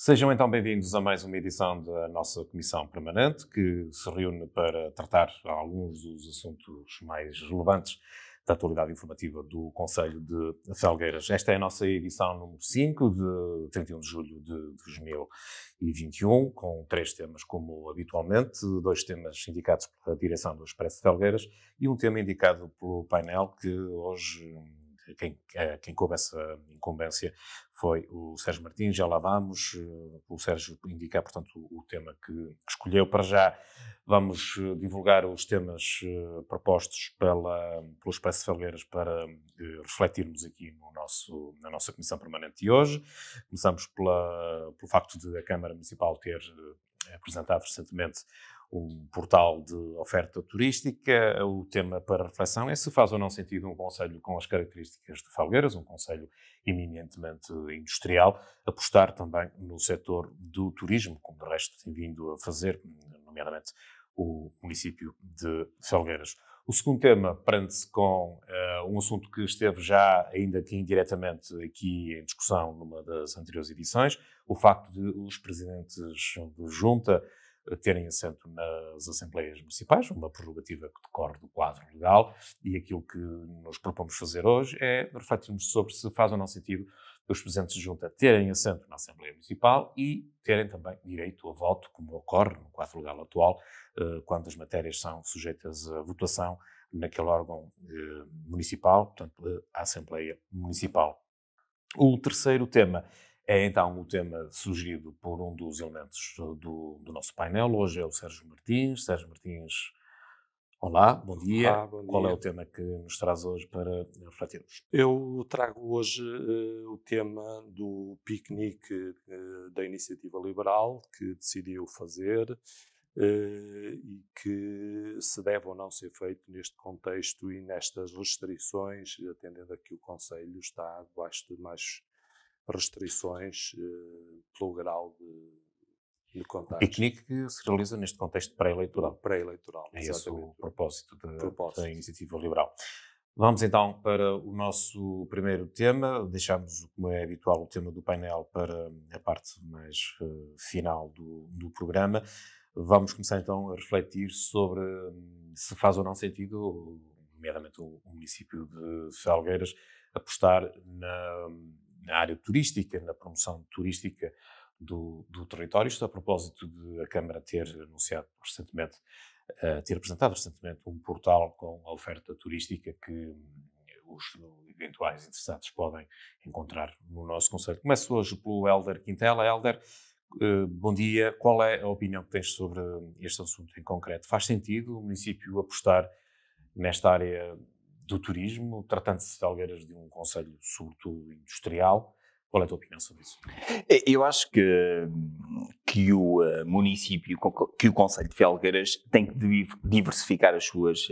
Sejam então bem-vindos a mais uma edição da nossa Comissão Permanente, que se reúne para tratar alguns dos assuntos mais relevantes da atualidade informativa do Concelho de Felgueiras. Esta é a nossa edição número 5, de 31 de julho de 2021, com 3 temas como habitualmente, 2 temas indicados pela direção do Expresso Felgueiras e um tema indicado pelo painel que hoje... Quem coube essa incumbência foi o Sérgio Martins. Já lá vamos. O Sérgio indicar, portanto, o tema que escolheu. Para já vamos divulgar os temas propostos pelo Expresso Felgueiras para refletirmos aqui na nossa Comissão Permanente de hoje. Começamos pelo facto de a Câmara Municipal ter apresentado recentemente um portal de oferta turística. O tema para reflexão é se faz ou não sentido um concelho com as características de Felgueiras, um concelho eminentemente industrial, apostar também no setor do turismo, como de resto tem vindo a fazer, nomeadamente o município de Felgueiras. O segundo tema prende-se com um assunto que esteve já, ainda que indiretamente, aqui em discussão numa das anteriores edições, o facto de os presidentes de junta terem assento nas Assembleias Municipais, uma prerrogativa que decorre do quadro legal, e aquilo que nos propomos fazer hoje é refletirmos sobre se faz ou não sentido os presidentes de junta terem assento na Assembleia Municipal e terem também direito a voto, como ocorre no quadro legal atual, quando as matérias são sujeitas a votação naquele órgão municipal, portanto, a Assembleia Municipal. O terceiro tema é então o tema sugerido por um dos elementos do nosso painel. Hoje é o Sérgio Martins. Sérgio Martins, olá, bom dia. Olá, bom dia. Qual é o tema que nos traz hoje para refletirmos? Eu trago hoje o tema do piquenique da Iniciativa Liberal que decidiu fazer e que se deve ou não ser feito neste contexto e nestas restrições, atendendo a que o Concelho está debaixo de mais restrições pelo grau de O contágio. piquenique que se realiza neste contexto pré-eleitoral. Pré-eleitoral, É esse exatamente. o propósito da Propósito. Iniciativa Liberal. Vamos então para o nosso primeiro tema. Deixamos, como é habitual, o tema do painel para a parte mais final do programa. Vamos começar então a refletir sobre se faz ou não sentido, nomeadamente o município de Felgueiras, apostar na área turística, na promoção turística do território. Isto a propósito de a Câmara ter anunciado recentemente, ter apresentado recentemente um portal com a oferta turística que os eventuais interessados podem encontrar no nosso concelho. Começo hoje pelo Hélder Quintela. Hélder, bom dia. Qual é a opinião que tens sobre este assunto em concreto? Faz sentido o município apostar nesta área do turismo, tratando-se de Felgueiras de um concelho sobretudo industrial? Qual é a tua opinião sobre isso? Eu acho que o município, que o Concelho de Felgueiras tem que diversificar as suas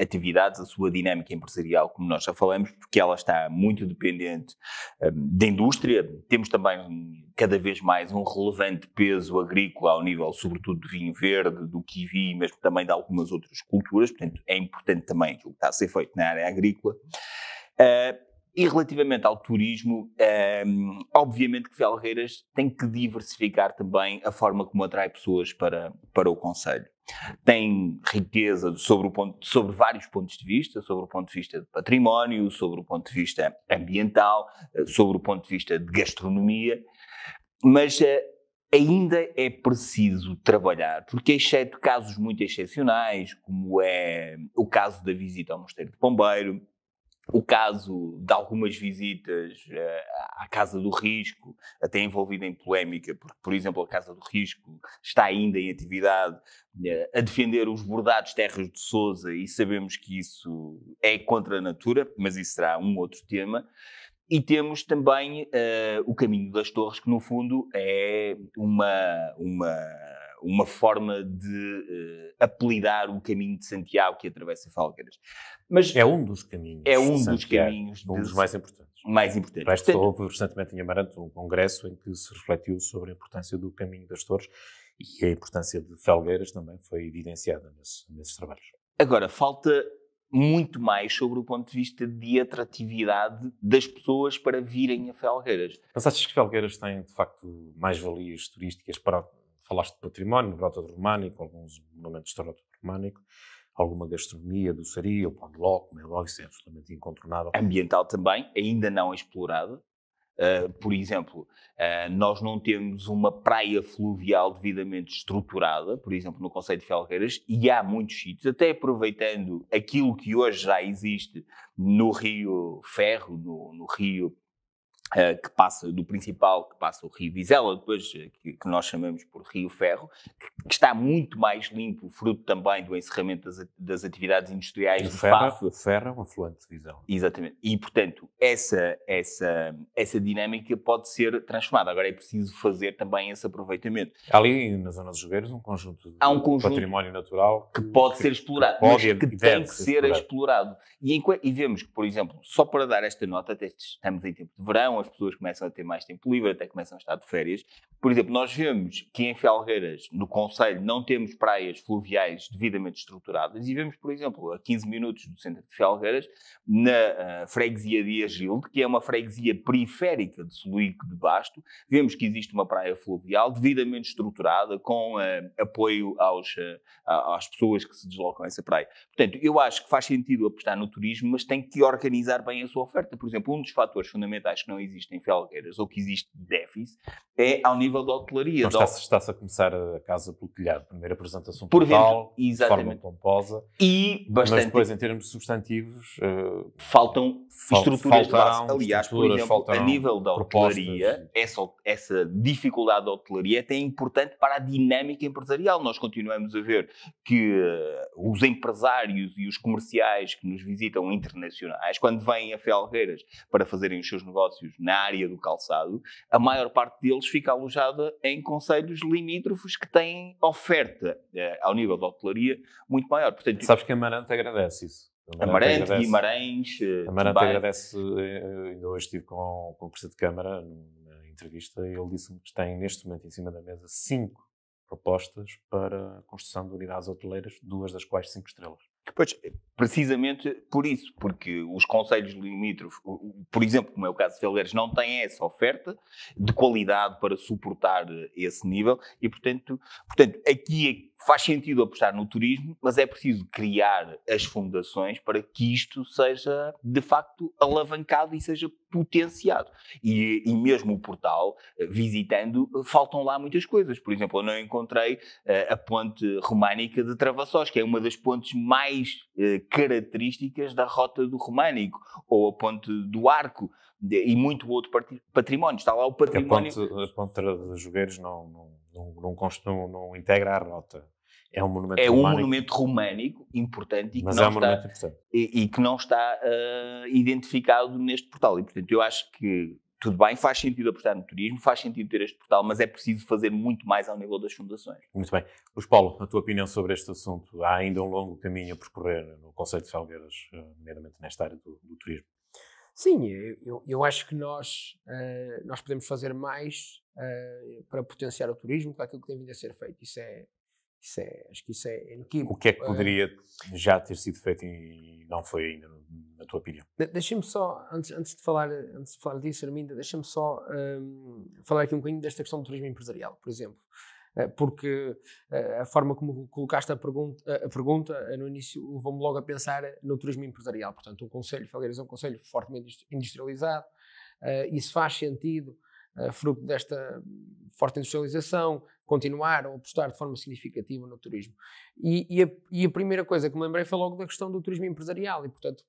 atividades, a sua dinâmica empresarial, como nós já falamos, porque ela está muito dependente da indústria. Temos também cada vez mais um relevante peso agrícola ao nível, sobretudo, do vinho verde, do kiwi, mas também de algumas outras culturas. Portanto, é importante também aquilo que está a ser feito na área agrícola. E relativamente ao turismo, obviamente que Felgueiras tem que diversificar também a forma como atrai pessoas para o concelho. Tem riqueza sobre vários pontos de vista, sobre o ponto de vista de património, sobre o ponto de vista ambiental, sobre o ponto de vista de gastronomia, mas ainda é preciso trabalhar, porque exceto casos muito excepcionais, como é o caso da visita ao Mosteiro de Pombeiro, o caso de algumas visitas à Casa do Risco, até envolvida em polémica, porque, por exemplo, a Casa do Risco está ainda em atividade a defender os bordados terras de Sousa e sabemos que isso é contra a natura, mas isso será um outro tema. E temos também o Caminho das Torres, que no fundo é uma forma de apelidar o Caminho de Santiago que atravessa Felgueiras. Mas é um dos caminhos. É um dos caminhos. Um dos mais importantes. Mais importantes. Portanto, houve recentemente em Amarante um congresso em que se refletiu sobre a importância do Caminho das Torres e a importância de Felgueiras também foi evidenciada nesses trabalhos. Agora, falta muito mais sobre o ponto de vista de atratividade das pessoas para virem a Felgueiras. Mas achas que Felgueiras tem, de facto, mais-valias turísticas para... Falaste de património, Grota do Românico, alguns monumentos de Grota do Românico, alguma gastronomia, doçaria, o pão de ló, como é lógico, isso é absolutamente incontornável. Ambiental também, ainda não explorada. Por exemplo, nós não temos uma praia fluvial devidamente estruturada, por exemplo, no concelho de Felgueiras, e há muitos sítios, até aproveitando aquilo que hoje já existe no Rio Ferro, no Rio que passa do principal, que passa o Rio Vizela, depois que nós chamamos por Rio Ferro, que está muito mais limpo, fruto também do encerramento das atividades industriais do FAF. O Ferro é um afluente de Vizela. Exatamente. E, portanto, essa dinâmica pode ser transformada. Agora é preciso fazer também esse aproveitamento. Ali, na zona dos Jogueiros, um conjunto de património natural que pode ser explorado, mas que tem que ser explorado. E vemos que, por exemplo, só para dar esta nota, até estamos em tempo de verão, as pessoas começam a ter mais tempo livre, até começam a estar de férias. Por exemplo, nós vemos que em Felgueiras, no concelho, não temos praias fluviais devidamente estruturadas e vemos, por exemplo, a 15 minutos do centro de Felgueiras, na freguesia de Agilde, que é uma freguesia periférica de Soluico de Basto, vemos que existe uma praia fluvial devidamente estruturada, com apoio às pessoas que se deslocam a essa praia. Portanto, eu acho que faz sentido apostar no turismo, mas tem que organizar bem a sua oferta. Por exemplo, um dos fatores fundamentais que não existe em Felgueiras, ou que existe déficit, é ao nível da hotelaria. Então está-se a começar a casa pelo telhado. Primeira apresentação total, de forma pomposa. Mas depois, em termos substantivos... faltam estruturas de base. Aliás, por exemplo, a nível da hotelaria, essa dificuldade da hotelaria é até importante para a dinâmica empresarial. Nós continuamos a ver que os empresários e os comerciais que nos visitam internacionais, quando vêm a Felgueiras para fazerem os seus negócios na área do calçado, a maior parte deles fica alojada em concelhos limítrofes que têm oferta ao nível da hotelaria muito maior. Portanto, sabes que a Amarante agradece isso. Amarante, Guimarães... Amarante agradece, ainda hoje estive com o Presidente de Câmara numa entrevista e ele disse-me que tem neste momento em cima da mesa 5 propostas para a construção de unidades hoteleiras, 2 das quais 5 estrelas. Pois, precisamente por isso, porque os concelhos limítrofes, por exemplo, como é o caso de Felgueiras, não têm essa oferta de qualidade para suportar esse nível e, portanto aqui faz sentido apostar no turismo, mas é preciso criar as fundações para que isto seja, de facto, alavancado e seja potenciado. E mesmo o portal, visitando, faltam lá muitas coisas. Por exemplo, eu não encontrei a ponte românica de Travassós, que é uma das pontes mais características da rota do Românico, ou a ponte do Arco, e muito outro património. Está lá o património... A ponte dos Jogueiros não integra a rota. É um monumento românico. É um monumento românico importante e que não está identificado neste portal. E, portanto, eu acho que tudo bem, faz sentido apostar no turismo, faz sentido ter este portal, mas é preciso fazer muito mais ao nível das fundações. Muito bem. Luís Paulo, a tua opinião sobre este assunto? Há ainda um longo caminho a percorrer no concelho de Felgueiras, nomeadamente nesta área do turismo. Sim, eu acho que nós podemos fazer mais para potenciar o turismo com aquilo que tem vindo a ser feito. Acho que isso é inequívoco. O que é que poderia já ter sido feito e não foi ainda, na tua opinião? Deixa-me só, antes de falar disso, Arminda, deixa-me só falar aqui um bocadinho desta questão do turismo empresarial, por exemplo. Porque a forma como colocaste a pergunta no início levou-me logo a pensar no turismo empresarial. Portanto, o concelho Felgueiras é um concelho fortemente industrializado. Isso faz sentido, fruto desta forte industrialização, continuar a apostar de forma significativa no turismo. E a primeira coisa que me lembrei foi logo da questão do turismo empresarial e, portanto,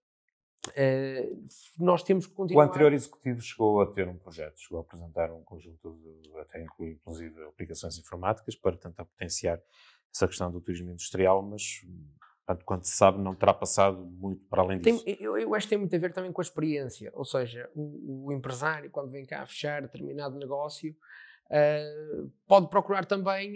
nós temos que continuar... O anterior executivo chegou a ter um projeto, chegou a apresentar um conjunto até inclui inclusive aplicações informáticas para tentar potenciar essa questão do turismo industrial, mas quanto se sabe não terá passado muito para além disso. Eu acho que tem muito a ver também com a experiência, ou seja, o empresário quando vem cá a fechar determinado negócio pode procurar também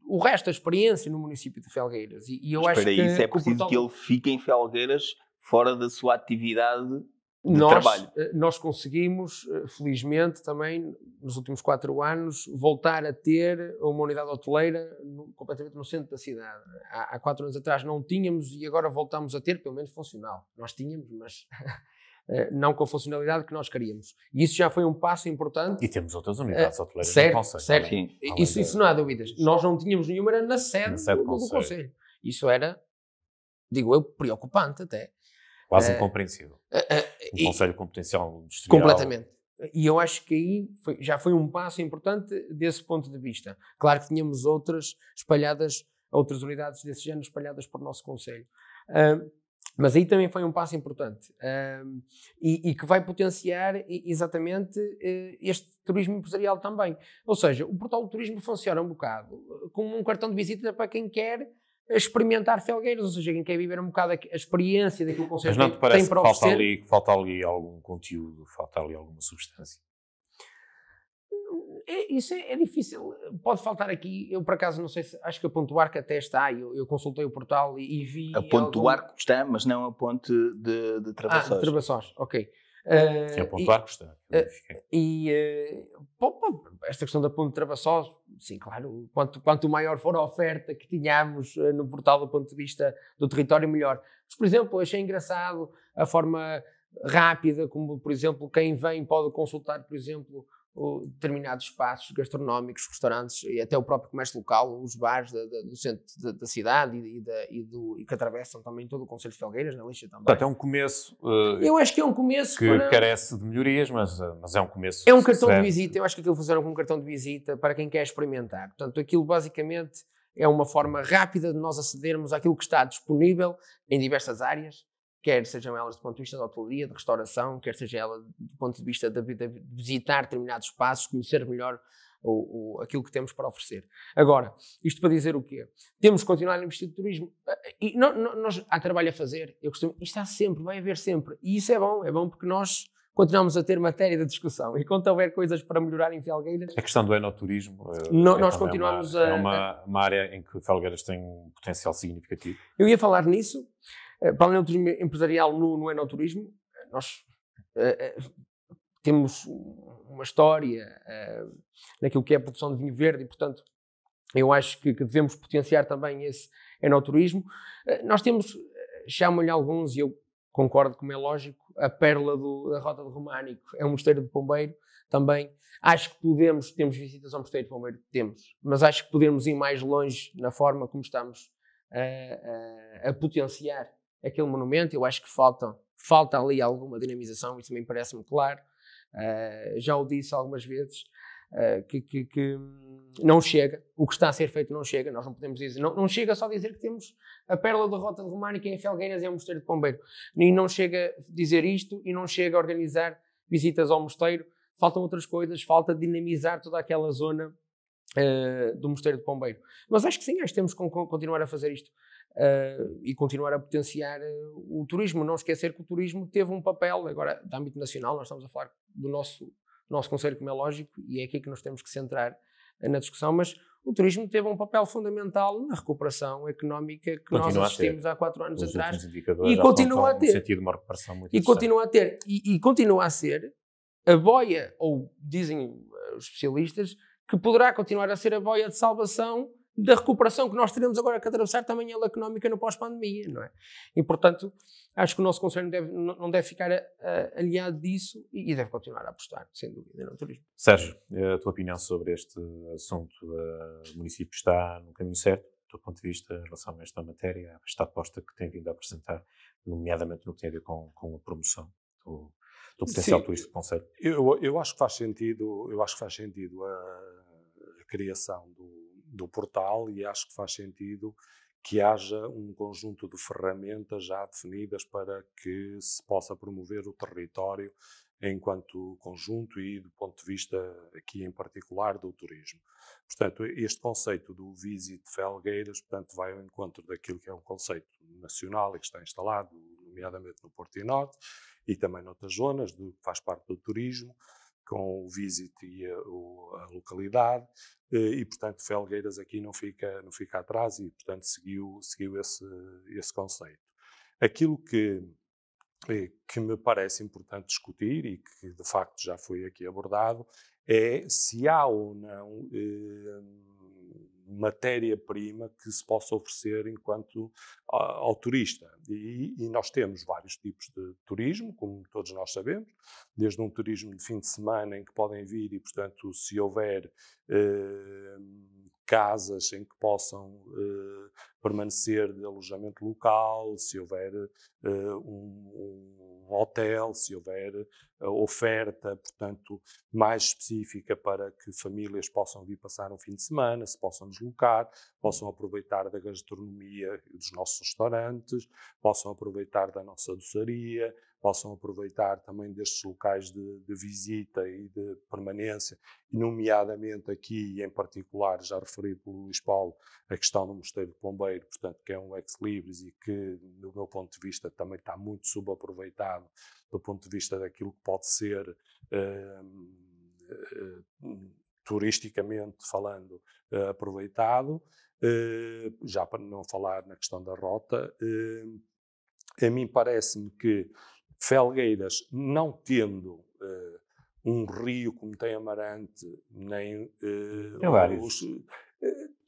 o resto da experiência no município de Felgueiras e eu acho que... Para isso é preciso que ele fique em Felgueiras fora da sua atividade trabalho. Nós conseguimos, felizmente, também, nos últimos 4 anos, voltar a ter uma unidade hoteleira completamente no centro da cidade. Há 4 anos atrás não tínhamos e agora voltamos a ter, pelo menos funcional. Nós tínhamos, mas não com a funcionalidade que nós queríamos. E isso já foi um passo importante. E temos outras unidades hoteleiras certo, no Conselho. certo. Sim. Isso não há dúvidas. Nós não tínhamos nenhuma, era na sede do Conselho. Isso era, digo eu, preocupante até. Quase incompreensível. Um Conselho com potencial industrial. Completamente. E eu acho que aí já foi um passo importante desse ponto de vista. Claro que tínhamos outras unidades desse género espalhadas por nosso Conselho. Mas aí também foi um passo importante. E que vai potenciar exatamente este turismo empresarial também. Ou seja, o portal do turismo funciona um bocado como um cartão de visita para quem quer experimentar Felgueiras, ou seja, quem quer viver um bocado a experiência daquilo que o Conselho tem para oferecer. Mas não te parece que falta ali algum conteúdo, falta ali alguma substância? Isso é difícil. Pode faltar aqui, eu por acaso não sei se, acho que a Ponte do Arco até está, eu consultei o portal e vi... A Ponte do Arco está, mas não a Ponte de Travassós. De Travassós, ok. Sim, a Ponte do Arco está. Esta questão da Ponte de Travassós, sim, claro, quanto maior for a oferta que tínhamos no portal do ponto de vista do território, melhor. Mas, por exemplo, achei engraçado a forma rápida, como, por exemplo, quem vem pode consultar, por exemplo, determinados espaços gastronómicos, restaurantes e até o próprio comércio local, os bares do centro da cidade e que atravessam também todo o Concelho de Felgueiras, na Lixa também. Portanto, é um começo... eu acho que é um começo que carece de melhorias, mas é um começo... É um cartão de visita, eu acho que aquilo funciona como um cartão de visita para quem quer experimentar. Portanto, aquilo basicamente é uma forma rápida de nós acedermos àquilo que está disponível em diversas áreas, quer sejam elas do ponto de vista da hotelaria, de restauração, quer seja ela do ponto de vista de visitar determinados espaços, conhecer melhor aquilo que temos para oferecer. Agora, isto para dizer o quê? Temos que continuar a investir no turismo. E nós há trabalho a fazer. Isto há sempre, vai haver sempre. E isso é bom porque nós continuamos a ter matéria de discussão. E quando houver coisas para melhorar em Felgueiras... A questão do enoturismo nós continuamos é uma área em que Felgueiras tem um potencial significativo. Eu ia falar nisso. Para além do turismo empresarial no enoturismo, nós temos uma história naquilo que é a produção de vinho verde e, portanto, eu acho que devemos potenciar também esse enoturismo. Nós temos, chamam-lhe alguns, e eu concordo como é lógico, a pérola da Rota do Românico, é um mosteiro de Pombeiro também. Acho que temos visitas ao mosteiro de Pombeiro, temos, mas acho que podemos ir mais longe na forma como estamos a potenciar aquele monumento. Eu acho que falta ali alguma dinamização, isso também parece-me claro. Já o disse algumas vezes, que não chega, o que está a ser feito não chega, nós não podemos dizer, não chega só dizer que temos a pérola da Rota de Românica em Felgueiras e é um mosteiro de Pombeiro, e não chega a dizer isto e não chega a organizar visitas ao mosteiro, faltam outras coisas, falta dinamizar toda aquela zona do mosteiro de Pombeiro. Mas acho que sim, acho que temos que continuar a fazer isto. E continuar a potenciar o turismo. Não esquecer que o turismo teve um papel, agora, de âmbito nacional, nós estamos a falar do nosso Conselho, como é lógico, e é aqui que nós temos que centrar na discussão, mas o turismo teve um papel fundamental na recuperação económica que nós assistimos há 4 anos atrás. E continua a ter. No sentido de uma recuperação muito continua a ter. E continua a ser a boia, ou dizem os especialistas, que poderá continuar a ser a boia de salvação da recuperação que nós teremos agora que atravessar também ela económica no pós-pandemia, não é? E, portanto, acho que o nosso Conselho não deve ficar aliado disso e deve continuar a apostar, sem dúvida, no turismo. Sérgio, a tua opinião sobre este assunto? O município está no caminho certo, do teu ponto de vista, em relação a esta matéria, esta aposta que tem vindo a apresentar, nomeadamente no que tem a ver com a promoção do potencial turístico do Conselho? Eu acho que faz sentido, a criação do portal, e acho que faz sentido que haja um conjunto de ferramentas já definidas para que se possa promover o território enquanto conjunto e do ponto de vista aqui em particular do turismo. Portanto, este conceito do Visit Felgueiras, portanto, vai ao encontro daquilo que é um conceito nacional e que está instalado, nomeadamente no Porto e Norte e também noutras zonas, que faz parte do turismo, com o Visit e a localidade, e portanto Felgueiras aqui não fica atrás e portanto seguiu esse conceito. Aquilo que que me parece importante discutir e que de facto já foi aqui abordado, é se há ou não matéria-prima que se possa oferecer enquanto ao turista. E nós temos vários tipos de turismo, como todos nós sabemos, desde um turismo de fim de semana em que podem vir e, portanto, se houver casas em que possam permanecer de alojamento local, se houver um hotel, se houver oferta, portanto, mais específica para que famílias possam vir passar um fim de semana, se possam deslocar, possam aproveitar da gastronomia dos nossos restaurantes, possam aproveitar da nossa doçaria, possam aproveitar também destes locais de visita e de permanência, e nomeadamente aqui, em particular, já referido pelo Luís Paulo, a questão do Mosteiro de Pombeiro, portanto, que é um ex-libris e que, do meu ponto de vista, também está muito subaproveitado do ponto de vista daquilo que pode ser, turisticamente falando, aproveitado. Já para não falar na questão da rota, a mim parece-me que Felgueiras, não tendo um rio como tem Amarante, nem tem vários.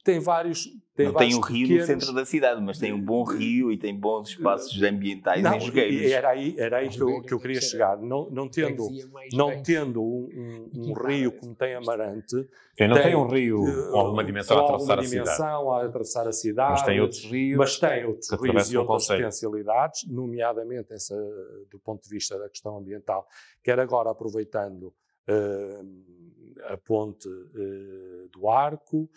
Tem vários. Não tem um rio no centro da cidade, mas tem um bom rio e tem bons espaços ambientais e jogueiros. Era aí que eu queria chegar. Não tendo um rio como tem Amarante. Quem não tem um rio com alguma dimensão a atravessar a cidade. Mas tem outros rios e outras potencialidades, nomeadamente essa, do ponto de vista da questão ambiental. Quer agora, aproveitando a ponte do Arco,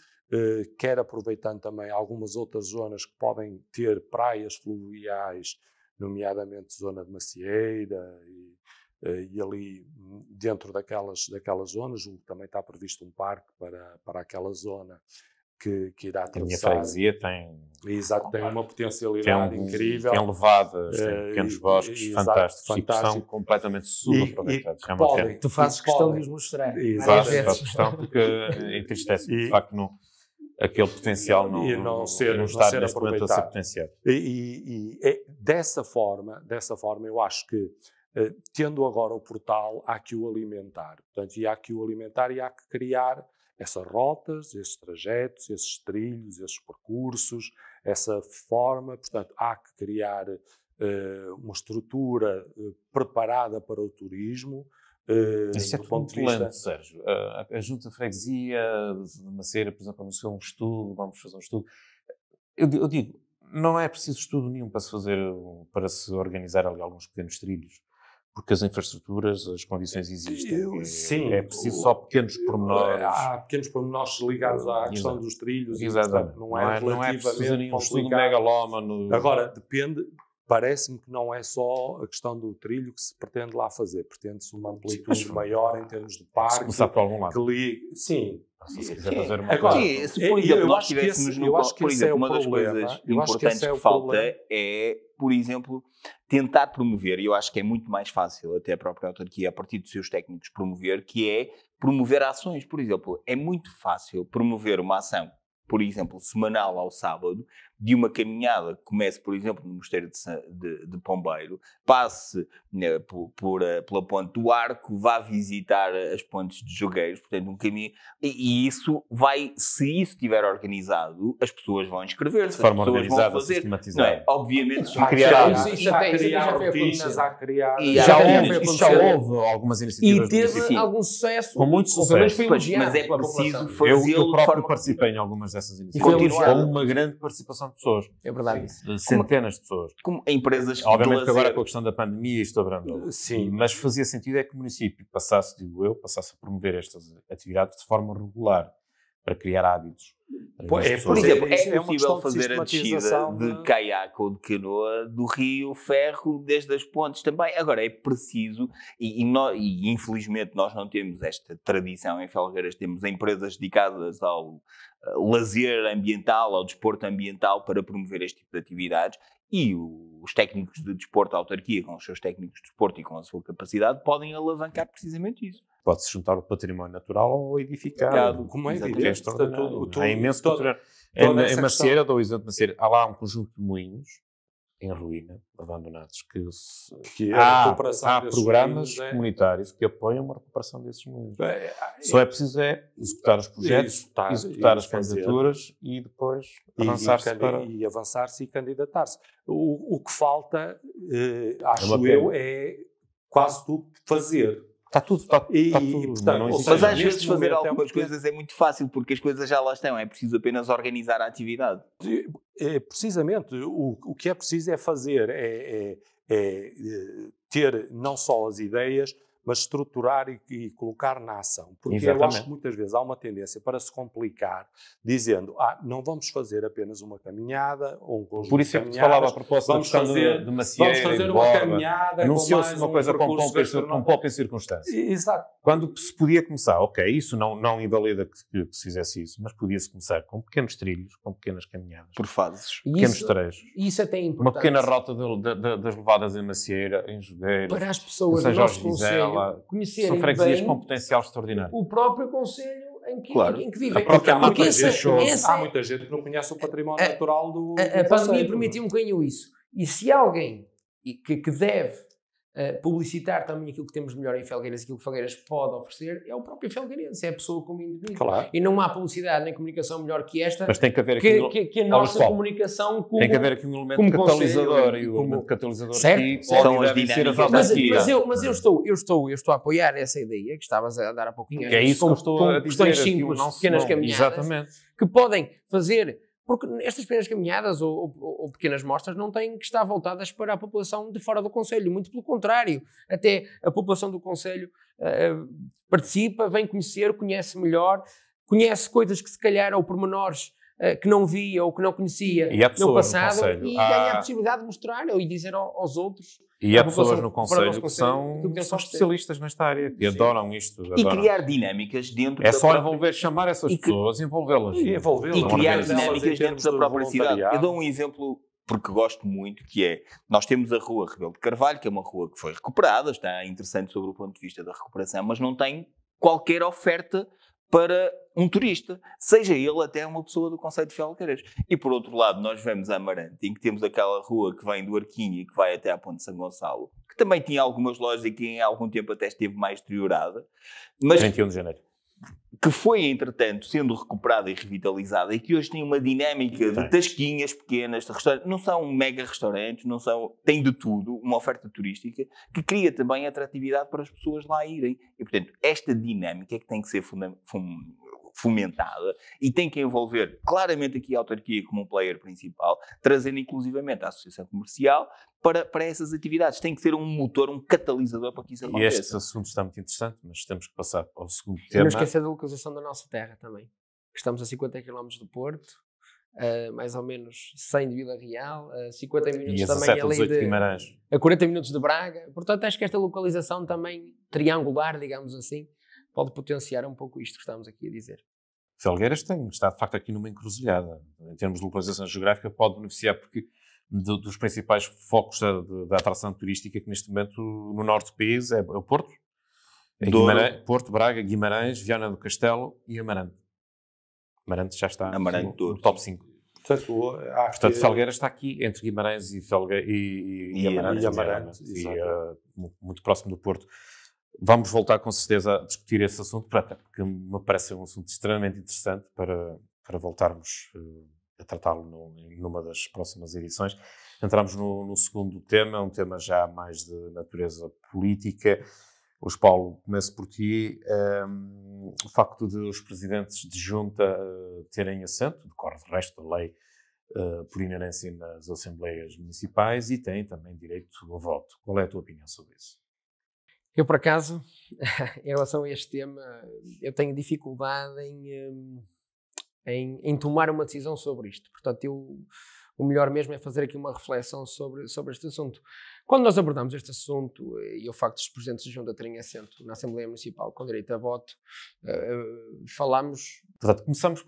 quer aproveitando também algumas outras zonas que podem ter praias fluviais, nomeadamente zona de Macieira e ali dentro daquelas zonas, também está previsto um parque para aquela zona que irá atravessar. A minha freguesia tem... Exato, tem uma potencialidade incrível. Tem levadas, tem pequenos bosques fantásticos e que são completamente subaproveitados. Tu fazes questão de os mostrar. Faço questão porque entristece-me, de facto, aquele potencial não está neste momento a ser potenciado. Dessa forma, eu acho que, tendo agora o portal, há que o alimentar. Portanto, e há que o alimentar e há que criar essas rotas, esses trajetos, esses trilhos, esses percursos, essa forma. Portanto, há que criar uma estrutura preparada para o turismo. Isso é muito lento, Sérgio. A Junta de Freguesia de Macieira, por exemplo, anunciou um estudo, vamos fazer um estudo. Eu digo, não é preciso estudo nenhum para se organizar ali alguns pequenos trilhos, porque as infraestruturas, as condições existem. Sim. É preciso só pequenos pormenores. Há pequenos pormenores ligados à questão dos trilhos. Exatamente. E, portanto, não é preciso nenhum estudo megalómano. Agora, depende... Parece-me que não é só a questão do trilho que se pretende lá fazer. Pretende-se uma amplitude maior em termos de parque. Se começar por algum lado. Sim. Se quiser fazer uma coisa. Se, por exemplo, nós tivéssemos uma das coisas importantes que falta é, por exemplo, tentar promover, e eu acho que é muito mais fácil até a própria autarquia, a partir dos seus técnicos, promover, que é promover ações. Por exemplo, é muito fácil promover uma ação, por exemplo, semanal ao sábado, de uma caminhada que comece, por exemplo, no Mosteiro de Pombeiro, passe pela Ponte do Arco, vá visitar as pontes de Jogueiros, portanto, um caminho. E isso vai, se isso estiver organizado, as pessoas vão inscrever-se, de forma organizada, sistematizada. Não é? Obviamente, já houve algumas iniciativas. E teve algum sucesso. Com muito sucesso. Mas é preciso fazê-lo. Eu próprio participei em algumas dessas iniciativas. Com uma grande participação de pessoas. É verdade isso. De centenas de pessoas. Como empresas obviamente que agora com a questão da pandemia isto abrandou. Sim. Mas fazia sentido é que o município passasse a promover estas atividades de forma regular, para criar hábitos. Por exemplo, é possível fazer a descida de caiaque ou de canoa do Rio Ferro desde as pontes também. Agora, é preciso, e infelizmente nós não temos esta tradição em Felgueiras, temos empresas dedicadas ao lazer ambiental, ao desporto ambiental para promover este tipo de atividades, e os técnicos de desporto, a autarquia, com os seus técnicos de desporto e com a sua capacidade, podem alavancar precisamente isso. Pode-se juntar o património natural ao edificado. Como é evidente. É imenso património. Em Macieira, dou o exemplo de Macieira, há lá um conjunto de moinhos em ruína, abandonados, que a recuperação há desses programas moinhos comunitários que apoiam a recuperação desses moinhos. Só é preciso executar os projetos, executar as candidaturas e depois avançar-se e avançar-se e candidatar-se. O que falta, acho é quase tudo fazer. Está tudo. Portanto, mas às vezes fazer algumas coisas é muito fácil, porque as coisas já lá estão. É preciso apenas organizar a atividade. Precisamente. O que é preciso é fazer, ter não só as ideias, mas estruturar e colocar na ação. Porque eu acho que muitas vezes há uma tendência para se complicar, dizendo, não vamos fazer apenas uma caminhada ou um conjunto de caminhadas. Por isso é que falava a propósito da questão de Macieira vamos fazer uma caminhada anunciou-se uma coisa com pouca circunstância. Exato. Quando se podia começar, isso não invalida que se fizesse isso, mas podia-se começar com pequenos trilhos, com pequenas caminhadas. Por fases. Pequenos trechos. Isso até é importante. Uma pequena rota das levadas em Macieira, em Jogueiras, para as pessoas do nosso concelho conhecerem são freguesias bem com potencial extraordinário. o próprio concelho em que vivem. Há muita gente que não conhece o património natural do A pandemia permitiu um bocadinho isso. E se alguém que deve publicitar também aquilo que temos de melhor em Felgueiras, aquilo que Felgueiras pode oferecer, é o próprio felgueirense, é a pessoa como indivíduo. Claro. E não há publicidade nem comunicação melhor que esta. Mas tem que haver aqui que a nossa comunicação como, tem que haver aqui um elemento catalisador e o elemento catalisador aqui são as dinâmicas. Mas eu estou a apoiar essa ideia que estavas a dar há pouquinho. Que é isso que eu estou a dizer. Questões simples, pequenas caminhadas, exatamente, que podem fazer. Porque estas pequenas caminhadas ou pequenas mostras não têm que estar voltadas para a população de fora do concelho, muito pelo contrário. Até a população do concelho participa, vem conhecer, conhece melhor, conhece coisas que se calhar ou pormenores que não via ou que não conhecia no passado e ganha a possibilidade de mostrar e dizer aos outros. E há pessoas no concelho que são especialistas nesta área, que adoram isto. E criar dinâmicas dentro da só chamar essas pessoas e envolvê-las. E criar dinâmicas dentro da própria cidade. Eu dou um exemplo, porque gosto muito, que é, nós temos a Rua Rebelo de Carvalho, que é uma rua que foi recuperada, está interessante sobre o ponto de vista da recuperação, mas não tem qualquer oferta para um turista, seja ele até uma pessoa do concelho de Felgueiras. E por outro lado, nós vemos a Amarante, em que temos aquela rua que vem do Arquinho e que vai até à Ponte de São Gonçalo, que também tinha algumas lojas e que em algum tempo até esteve mais deteriorada. Mas 21 de janeiro. Que foi, entretanto, sendo recuperada e revitalizada e que hoje tem uma dinâmica de tasquinhas pequenas, de restaurantes, não são mega restaurantes, tem de tudo, uma oferta turística que cria também atratividade para as pessoas lá irem. E, portanto, esta dinâmica é que tem que ser fomentada e tem que envolver claramente aqui a autarquia como um player principal, trazendo inclusivamente a associação comercial para essas atividades. Tem que ser um motor, um catalisador para que isso aconteça. E este assunto está muito interessante, mas temos que passar ao segundo tema. Não esquecer da localização da nossa terra também. Estamos a 50 km do Porto, mais ou menos 100 de Vila Real, 50 minutos também ali a 40 minutos de Braga. Portanto, acho que esta localização também triangular, digamos assim, pode potenciar um pouco isto que estamos aqui a dizer. Felgueiras está de facto aqui numa encruzilhada. Em termos de localização geográfica, pode beneficiar porque dos principais focos da atração turística que neste momento no norte do país é o Porto, Porto, Braga, Guimarães, Viana do Castelo e Amarante. Amarante já está no top 5. Portanto, Felgueiras está aqui entre Guimarães e Amarante, muito próximo do Porto. Vamos voltar com certeza a discutir esse assunto, porque me parece um assunto extremamente interessante para voltarmos a tratá-lo numa das próximas edições. Entramos no segundo tema, um tema já mais de natureza política. Luís Paulo, começo por ti. O facto de os presidentes de junta terem assento, decorre do resto da lei, por inerência nas assembleias municipais e têm também direito ao voto. Qual é a tua opinião sobre isso? Eu, por acaso, em relação a este tema, eu tenho dificuldade em tomar uma decisão sobre isto. Portanto, o melhor mesmo é fazer aqui uma reflexão sobre este assunto. Quando nós abordamos este assunto e o facto dos presidentes de junta terem assento na Assembleia Municipal com direito a voto, falamos... Portanto, começamos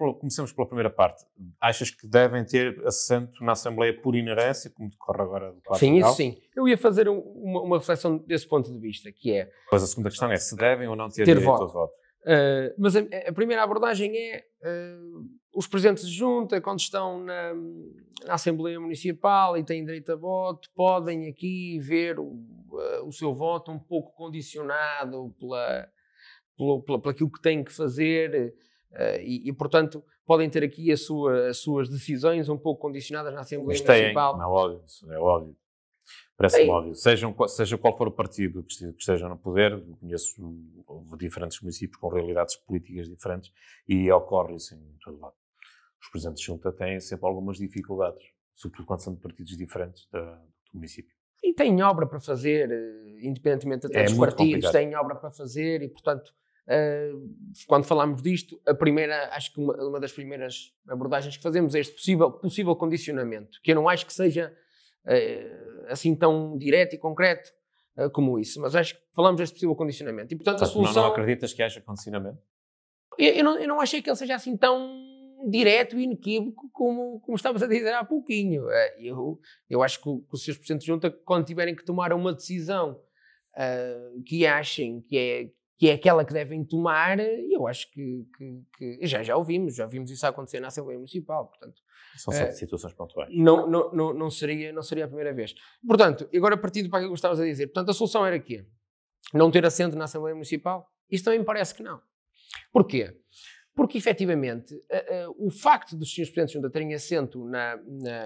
pela primeira parte. Achas que devem ter assento na Assembleia por inerência, como decorre agora do quadro Sim, legal? isso sim. Eu ia fazer uma reflexão desse ponto de vista, que é... Pois a segunda questão é se devem ou não ter direito voto. ao voto. Mas a primeira abordagem é os presidentes de junta, quando estão na Assembleia Municipal e têm direito a voto, podem aqui ver o seu voto um pouco condicionado por aquilo que têm que fazer e, portanto, podem ter aqui as suas decisões um pouco condicionadas na Assembleia Municipal. Não é óbvio, isso é óbvio. Parece-me óbvio. Seja qual for o partido que esteja no poder, conheço diferentes municípios com realidades políticas diferentes e ocorre isso em todo lado. Os presidentes de junta têm sempre algumas dificuldades, sobretudo quando são de partidos diferentes do município. E têm obra para fazer, independentemente até dos partidos, têm obra para fazer e, portanto, quando falamos disto, acho que uma das primeiras abordagens que fazemos é este possível condicionamento, que eu não acho que seja assim tão direto e concreto como isso, mas acho que falamos deste possível condicionamento. E, portanto, a solução... Não acreditas que haja condicionamento? Eu não achei que ele seja assim tão direto e inequívoco como estavas a dizer há pouquinho. Eu acho que os seus presidentes de junta, quando tiverem que tomar uma decisão que achem que é aquela que devem tomar, eu acho que já ouvimos isso acontecer na Assembleia Municipal, portanto... São só situações pontuais. Não seria a primeira vez. Portanto, agora partindo para aquilo que estavas a dizer, portanto, a solução era quê? Não ter assento na Assembleia Municipal? Isso também me parece que não. Porquê? Porque, efetivamente, o facto dos senhores presidentes de junta terem assento na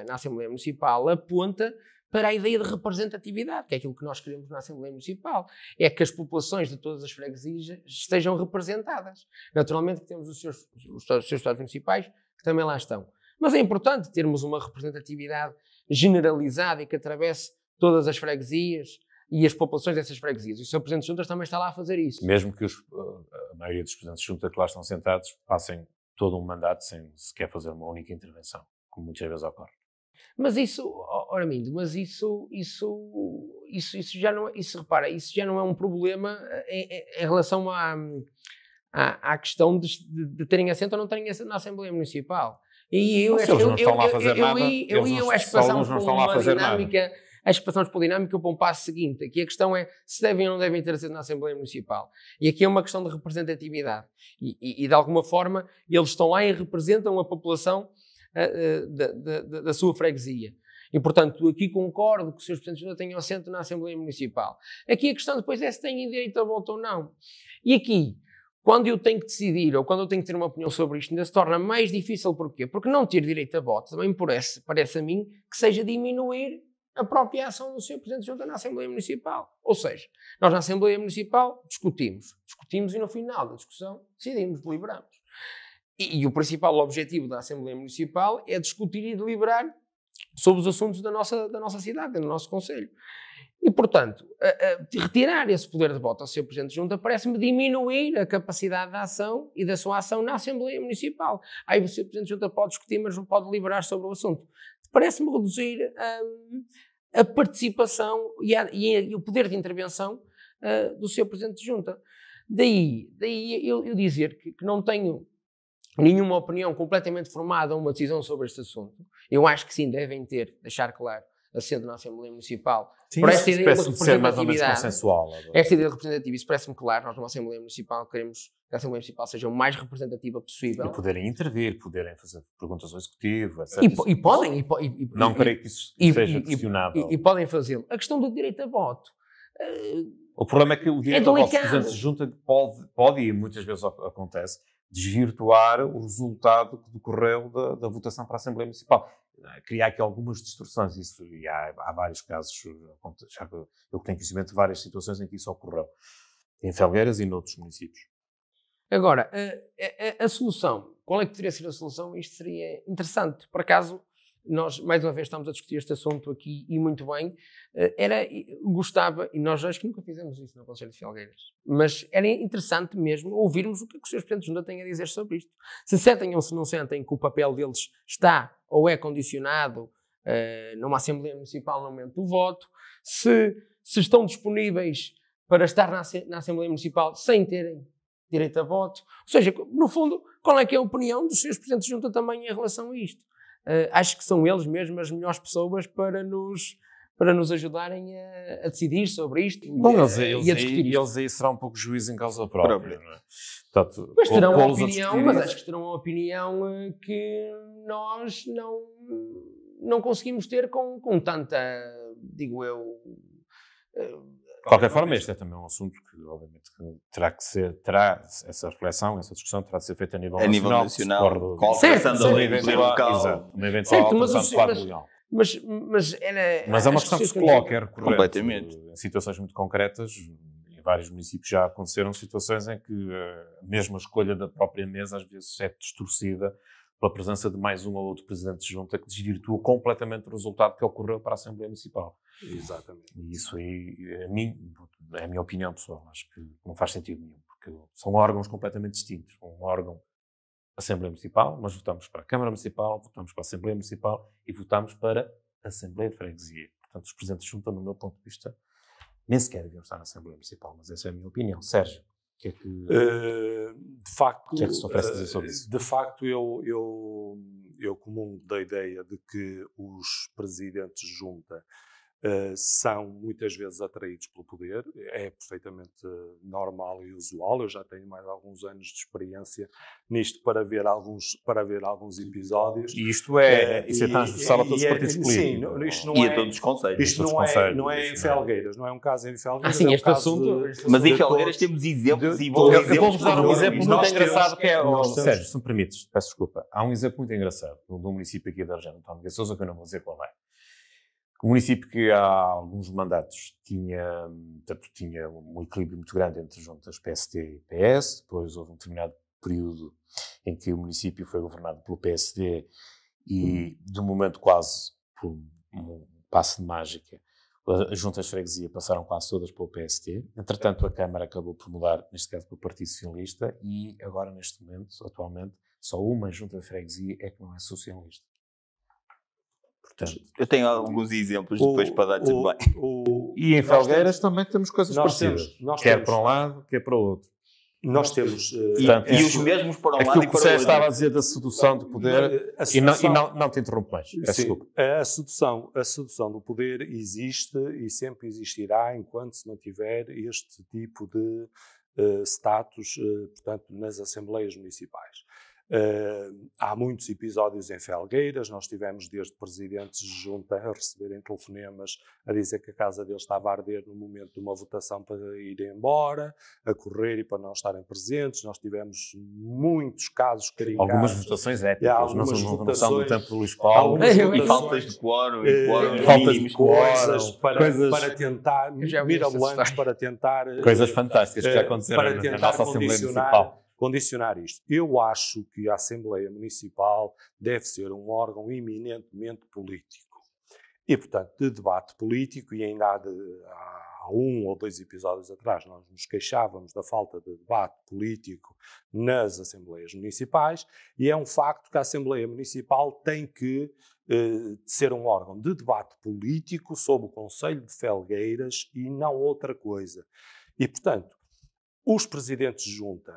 Assembleia Municipal aponta para a ideia de representatividade, que é aquilo que nós queremos na Assembleia Municipal. É que as populações de todas as freguesias estejam representadas. Naturalmente que temos os seus estados municipais, que também lá estão. Mas é importante termos uma representatividade generalizada e que atravesse todas as freguesias e as populações dessas freguesias. E o Sr. Presidente de Juntas também está lá a fazer isso. Mesmo que a maioria dos Presidentes de Junta que lá estão sentados passem todo um mandato sem sequer fazer uma única intervenção, como muitas vezes ocorre. Mas isso, Armindo, repara, isso já não é um problema em relação à questão de terem assento ou não terem assento na Assembleia Municipal. E eu acho que não estão lá a fazer nada. Acho que passamos por uma dinâmica. Acho que passamos por dinâmica para um passo seguinte. Aqui a questão é se devem ou não devem ter assento na Assembleia Municipal. E aqui é uma questão de representatividade. E de alguma forma eles estão lá e representam a população da sua freguesia. E, portanto, aqui concordo que os seus presidentes não tenham assento na Assembleia Municipal. Aqui a questão depois é se têm direito a voto ou não. E aqui, quando eu tenho que decidir ou quando eu tenho que ter uma opinião sobre isto, ainda se torna mais difícil. Porquê? Porque não ter direito a voto também parece a mim que seja diminuir a própria ação do Sr. Presidente de Junta na Assembleia Municipal. Ou seja, nós na Assembleia Municipal discutimos e no final da discussão decidimos, deliberamos. E o principal objetivo da Assembleia Municipal é discutir e deliberar sobre os assuntos da nossa cidade, do nosso concelho. E, portanto, retirar esse poder de voto ao Sr. Presidente de Junta parece-me diminuir a capacidade da ação e da sua ação na Assembleia Municipal. Aí o Sr. Presidente de Junta pode discutir, mas não pode deliberar sobre o assunto. Parece-me reduzir a participação e o poder de intervenção do Sr. Presidente de Junta. Daí eu dizer que não tenho nenhuma opinião completamente formada ou uma decisão sobre este assunto. Eu acho que sim, devem deixar claro, assento na Assembleia Municipal. Sim, por esta ideia de ser mais ou menos consensual. Esta ideia de representatividade, isso parece-me claro. Nós, numa Assembleia Municipal, queremos que a Assembleia Municipal seja o mais representativa possível. E poderem intervir, poderem fazer perguntas ao Executivo, etc. E podem. Não creio que isso seja questionável. E podem fazê-lo. A questão do direito a voto. O problema é que o direito a voto dos presidentes de junta pode, e muitas vezes acontece, desvirtuar o resultado que decorreu da votação para a Assembleia Municipal. Criar aqui algumas distorções, e há vários casos, já que eu tenho conhecimento de várias situações em que isso ocorreu, em Felgueiras e noutros municípios. Agora, a solução, qual é que deveria ser a solução? Isto seria interessante. Por acaso, nós, mais uma vez, estamos a discutir este assunto aqui, e muito bem, gostava, e nós acho que nunca fizemos isso no Conselho de Felgueiras, mas era interessante mesmo ouvirmos o que os seus presidentes de junta têm a dizer sobre isto. Se sentem ou se não sentem que o papel deles está ou é condicionado numa Assembleia Municipal no momento do voto, se estão disponíveis para estar na Assembleia Municipal sem terem direito a voto. Ou seja, no fundo, qual é que é a opinião dos seus presidentes de junta também em relação a isto? Acho que são eles mesmos as melhores pessoas para nos para nos ajudarem a decidir sobre isto Bom, e a discutir isto. eles aí serão um pouco juízes em causa própria, não é? Portanto, Mas terão uma pô-los a opinião, discutir mas isso. acho que terão uma opinião que nós não conseguims ter com tanta, digo eu... De qualquer forma, este é também um assunto que, obviamente, terá essa reflexão, essa discussão terá de ser feita a nível nacional. Com a alteração Certo, da certo. lei do poder local. Exato, uma eventual Certo, mas alteração do quadro legal. Mas É uma as questão que se questões coloca, é recorrente. Completamente. Em situações muito concretas, em vários municípios já aconteceram situações em que mesmo a escolha da própria mesa às vezes é distorcida pela presença de mais um ou outro presidente de junta que desvirtua completamente o resultado que ocorreu para a Assembleia Municipal. Exatamente. E isso aí, é a minha opinião pessoal, acho que não faz sentido nenhum, porque são órgãos completamente distintos. Um órgão Assembleia Municipal, nós votamos para a Câmara Municipal, votamos para a Assembleia Municipal e votamos para a Assembleia de Freguesia. Portanto, os presidentes de junta, no meu ponto de vista, nem sequer deviam estar na Assembleia Municipal, mas essa é a minha opinião. Sérgio, o que é que... De facto, O que é que se oferece a dizer sobre isso? De facto, eu comungo da ideia de que os presidentes de junta são muitas vezes atraídos pelo poder. É perfeitamente normal e usual. Eu já tenho mais alguns anos de experiência nisto para ver alguns episódios. E isto é transversal a todos os partidos políticos. Sim, isto não E é, a todos os conselhos. isto não é em Felgueiras, não é um caso em Felgueiras. sim, é um este caso assunto... Mas em de Felgueiras todos. temos exemplos e Eu bons exemplos. Eu vou-vos dar um exemplo muito Nós engraçado que é... nós temos- Sérgio, se me permites, peço desculpa. Há um exemplo muito engraçado de um município aqui da região, António de Sousa, que eu não vou dizer qual é. Um município que há alguns mandatos tinha um equilíbrio muito grande entre juntas PST e PS, depois houve um determinado período em que o município foi governado pelo PSD e, de um momento quase por um passe de mágica, as juntas de freguesia passaram quase todas pelo PST. Entretanto, a Câmara acabou por mudar, neste caso, para o Partido Socialista e agora, neste momento, atualmente, só uma junta de freguesia é que não é socialista. Portanto, Eu tenho alguns exemplos depois para dar tudo bem. e em Felgueiras também temos coisas nós parecidas. temos- Quer para um lado, quer para o outro. Nós temos... Portanto, E os mesmos para um lado aquilo e que o para o Sérgio outro. estava a dizer da sedução do poder, a e sedução- não te interrompo mais, peço Sim, desculpa. a sedução do poder existe e sempre existirá enquanto se mantiver este tipo de status, portanto, nas Assembleias Municipais. Há muitos episódios em Felgueiras, nós tivemos desde presidentes de junta a receberem telefonemas a dizer que a casa deles estava a arder no momento de uma votação para irem embora, a correr e para não estarem presentes. Nós tivemos muitos casos caricatos. Algumas votações épicas, algumas não são votações- do tempo do Luís Paulo. algumas E votações- faltas de quórum, faltas de mínimos. quórum. para tentar, Eu já ouvi essa mirabolantes história. para tentar... Coisas fantásticas que já aconteceram para na tentar nossa Assembleia Municipal. condicionar isto. Eu acho que a Assembleia Municipal deve ser um órgão eminentemente político. E, portanto, de debate político, e ainda há um ou dois episódios atrás nós nos queixávamos da falta de debate político nas Assembleias Municipais, e é um facto que a Assembleia Municipal tem que ser um órgão de debate político sob o Conselho de Felgueiras e não outra coisa. E, portanto, os presidentes de junta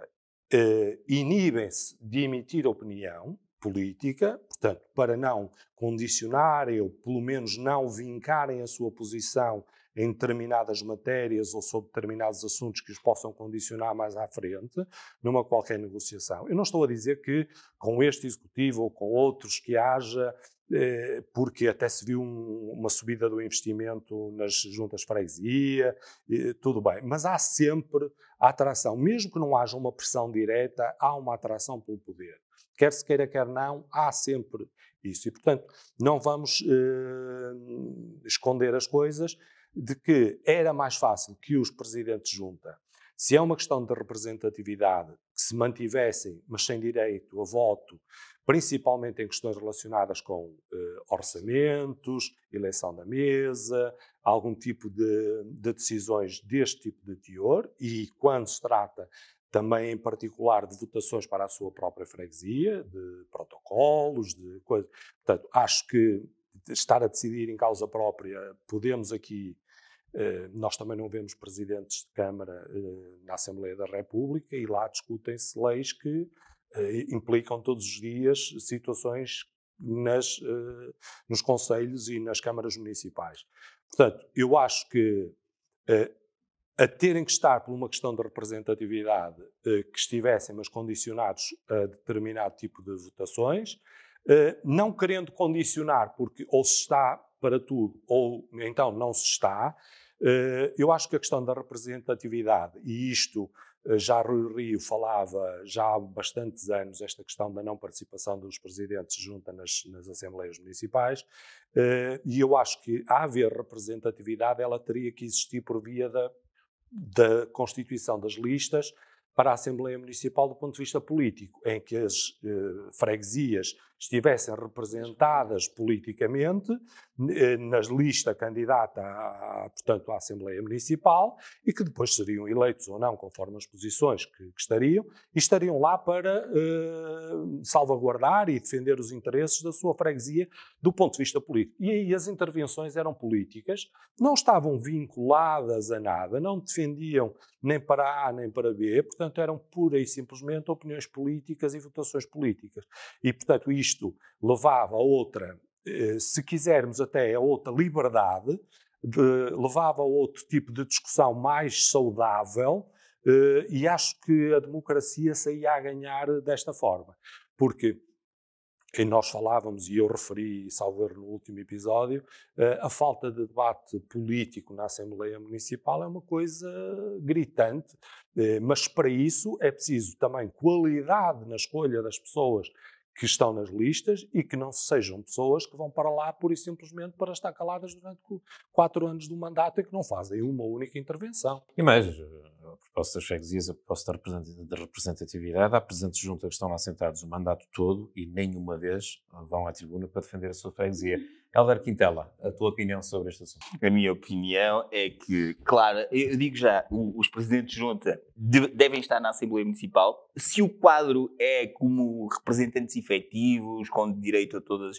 inibem-se de emitir opinião política, portanto, para não condicionarem ou pelo menos não vincarem a sua posição em determinadas matérias ou sobre determinados assuntos que os possam condicionar mais à frente, numa qualquer negociação. Eu não estou a dizer que com este executivo ou com outros que haja, porque até se viu uma subida do investimento nas juntas de freguesia, tudo bem, mas há sempre a atração, mesmo que não haja uma pressão direta, há uma atração pelo poder. Quer se queira, quer não, há sempre isso. E, portanto, não vamos esconder as coisas de que era mais fácil que os presidentes de junta, se é uma questão de representatividade, que se mantivessem, mas sem direito a voto, principalmente em questões relacionadas com orçamentos, eleição da mesa, algum tipo de decisões deste tipo de teor, e quando se trata também em particular de votações para a sua própria freguesia, de protocolos, de coisas. Portanto, acho que estar a decidir em causa própria, podemos aqui, nós também não vemos presidentes de Câmara na Assembleia da República e lá discutem-se leis que implicam todos os dias situações nos conselhos e nas câmaras municipais. Portanto, eu acho que a terem que estar por uma questão de representatividade que estivessem, mas condicionados a determinado tipo de votações, não querendo condicionar, porque ou se está para tudo ou então não se está, eu acho que a questão da representatividade, e isto já Rui Rio falava já há bastantes anos, esta questão da não participação dos presidentes junta nas assembleias municipais, e eu acho que, a haver representatividade, ela teria que existir por via da constituição das listas para a Assembleia Municipal do ponto de vista político, em que as freguesias estivessem representadas politicamente na lista candidata, portanto, à Assembleia Municipal, e que depois seriam eleitos ou não, conforme as posições que estariam, e estariam lá para salvaguardar e defender os interesses da sua freguesia do ponto de vista político. E aí as intervenções eram políticas, não estavam vinculadas a nada, não defendiam nem para A nem para B, portanto eram pura e simplesmente opiniões políticas e votações políticas. E, portanto, isto levava a outra, se quisermos até a outra liberdade, levava a outro tipo de discussão mais saudável, e acho que a democracia saía a ganhar desta forma. Porque, e nós falávamos, e eu referi, salvo erro no último episódio, a falta de debate político na Assembleia Municipal é uma coisa gritante, mas para isso é preciso também qualidade na escolha das pessoas que estão nas listas e que não sejam pessoas que vão para lá pura e simplesmente para estar caladas durante 4 anos do mandato e que não fazem uma única intervenção. E mais, a propósito das freguesias, a propósito da representatividade, há presidentes de junta que estão lá sentados o mandato todo e nenhuma vez vão à tribuna para defender a sua freguesia. Hélder Quintela, a tua opinião sobre este assunto? A minha opinião é que, claro, eu digo já, os presidentes de junta devem estar na Assembleia Municipal. Se o quadro é como representantes efetivos, com direito a todas...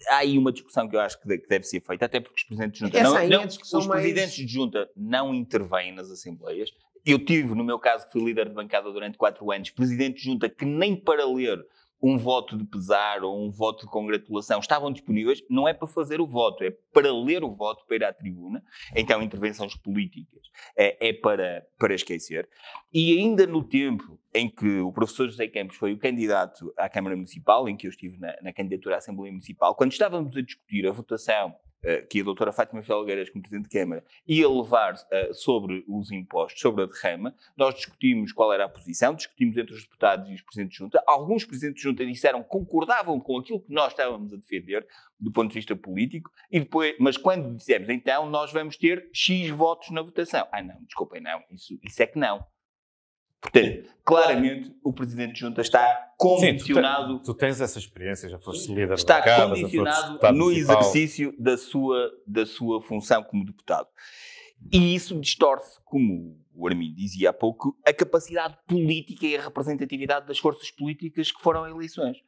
Há aí uma discussão que eu acho que deve ser feita, até porque os presidentes de junta... Os presidentes de junta não intervêm nas assembleias. Eu tive, no meu caso, que fui líder de bancada durante 4 anos, presidente de junta que nem para ler um voto de pesar ou um voto de congratulação estavam disponíveis, não é para fazer o voto, é para ler o voto, para ir à tribuna. Então, intervenções políticas é para esquecer. E ainda no tempo em que o professor José Campos foi o candidato à Câmara Municipal, em que eu estive na candidatura à Assembleia Municipal, quando estávamos a discutir a votação que a doutora Fátima Felgueiras, como Presidente de Câmara, ia levar sobre os impostos, sobre a derrama, nós discutimos qual era a posição, discutimos entre os deputados e os Presidentes de Junta. Alguns Presidentes de Junta disseram que concordavam com aquilo que nós estávamos a defender, do ponto de vista político, e depois, mas quando dissemos, então, nós vamos ter X votos na votação. Não, desculpem, não, isso é que não. Portanto, claramente, o Presidente de Junta está condicionado... Sim, tu tens essa experiência, já foste líder está da bancada, condicionado no exercício da sua função como deputado. E isso distorce, como o Armindo dizia há pouco, a capacidade política e a representatividade das forças políticas que foram a eleições.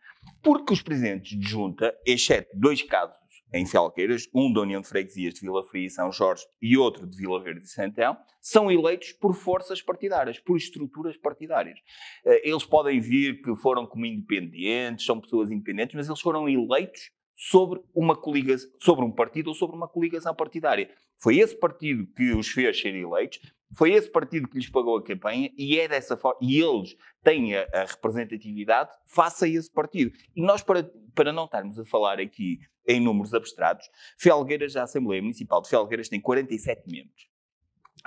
Porque os Presidentes de Junta, exceto 2 casos em Felgueiras, um da União de Freguesias de Vila Fria e São Jorge e outro de Vila Verde e Santão, são eleitos por forças partidárias, por estruturas partidárias. Eles podem vir que foram como independentes, são pessoas independentes, mas eles foram eleitos sobre uma coligação, sobre um partido ou sobre uma coligação partidária. Foi esse partido que os fez ser eleitos, foi esse partido que lhes pagou a campanha e é dessa forma, e eles têm a representatividade face a esse partido. E nós, para não estarmos a falar aqui em números abstratos, Felgueiras, a Assembleia Municipal de Felgueiras tem 47 membros.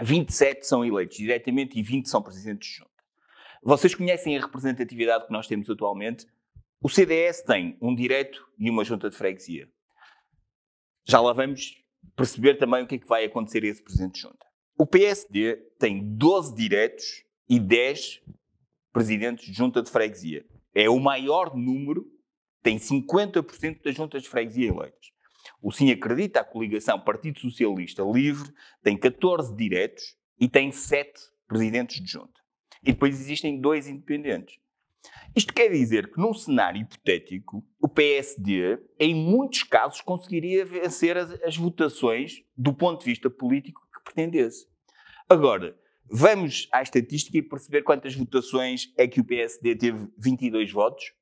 27 são eleitos diretamente e 20 são presidentes de junta. Vocês conhecem a representatividade que nós temos atualmente? O CDS tem um direto e uma junta de freguesia. Já lá vamos perceber também o que é que vai acontecer a esse presidente de junta. O PSD tem 12 diretos e 10 presidentes de junta de freguesia. É o maior número, tem 50% das juntas de freguesia eleitas. O Sim Acredita, a coligação Partido Socialista Livre, tem 14 diretos e tem 7 presidentes de junta. E depois existem 2 independentes. Isto quer dizer que, num cenário hipotético, o PSD, em muitos casos, conseguiria vencer as votações do ponto de vista político que pretendesse. Agora, vamos à estatística e perceber quantas votações é que o PSD teve 22 votos?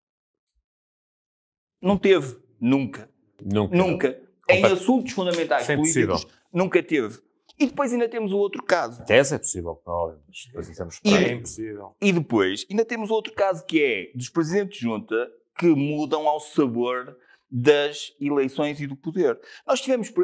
Não teve. Nunca. Nunca. Nunca. Em assuntos fundamentais políticos, nunca teve. E depois ainda temos o outro caso. Em tese é possível, não, mas depois estamos É impossível. E depois ainda temos outro caso que é dos presidentes de junta que mudam ao sabor das eleições e do poder.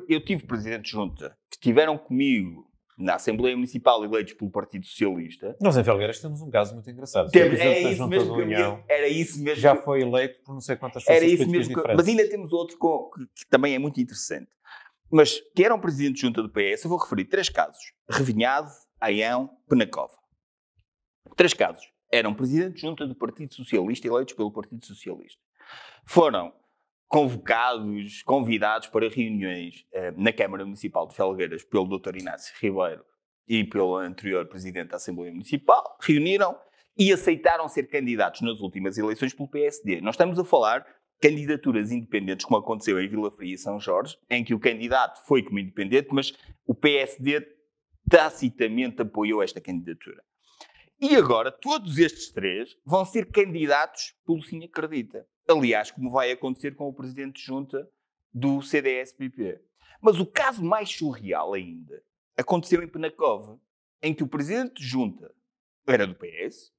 Eu tive presidentes de junta que estiveram comigo na Assembleia Municipal eleitos pelo Partido Socialista. Nós em Felgueiras temos um caso muito engraçado. Era isso mesmo. Já foi eleito por não sei quantas forças políticas diferentes. Mas ainda temos outro que também é muito interessante. Mas que eram presidentes de junta do PS, eu vou referir 3 casos. Revinhado, Aião, Penacova. 3 casos. Eram presidentes de junta do Partido Socialista, eleitos pelo Partido Socialista. Foram convidados para reuniões na Câmara Municipal de Felgueiras pelo Dr. Inácio Ribeiro e pelo anterior Presidente da Assembleia Municipal, reuniram e aceitaram ser candidatos nas últimas eleições pelo PSD. Nós estamos a falar candidaturas independentes, como aconteceu em Vila Fria e São Jorge, em que o candidato foi como independente, mas o PSD tacitamente apoiou esta candidatura. E agora, todos estes 3 vão ser candidatos pelo Sim Acredita. Aliás, como vai acontecer com o presidente de junta do CDS-PP. Mas o caso mais surreal ainda aconteceu em Penacova, em que o presidente de junta era do PS,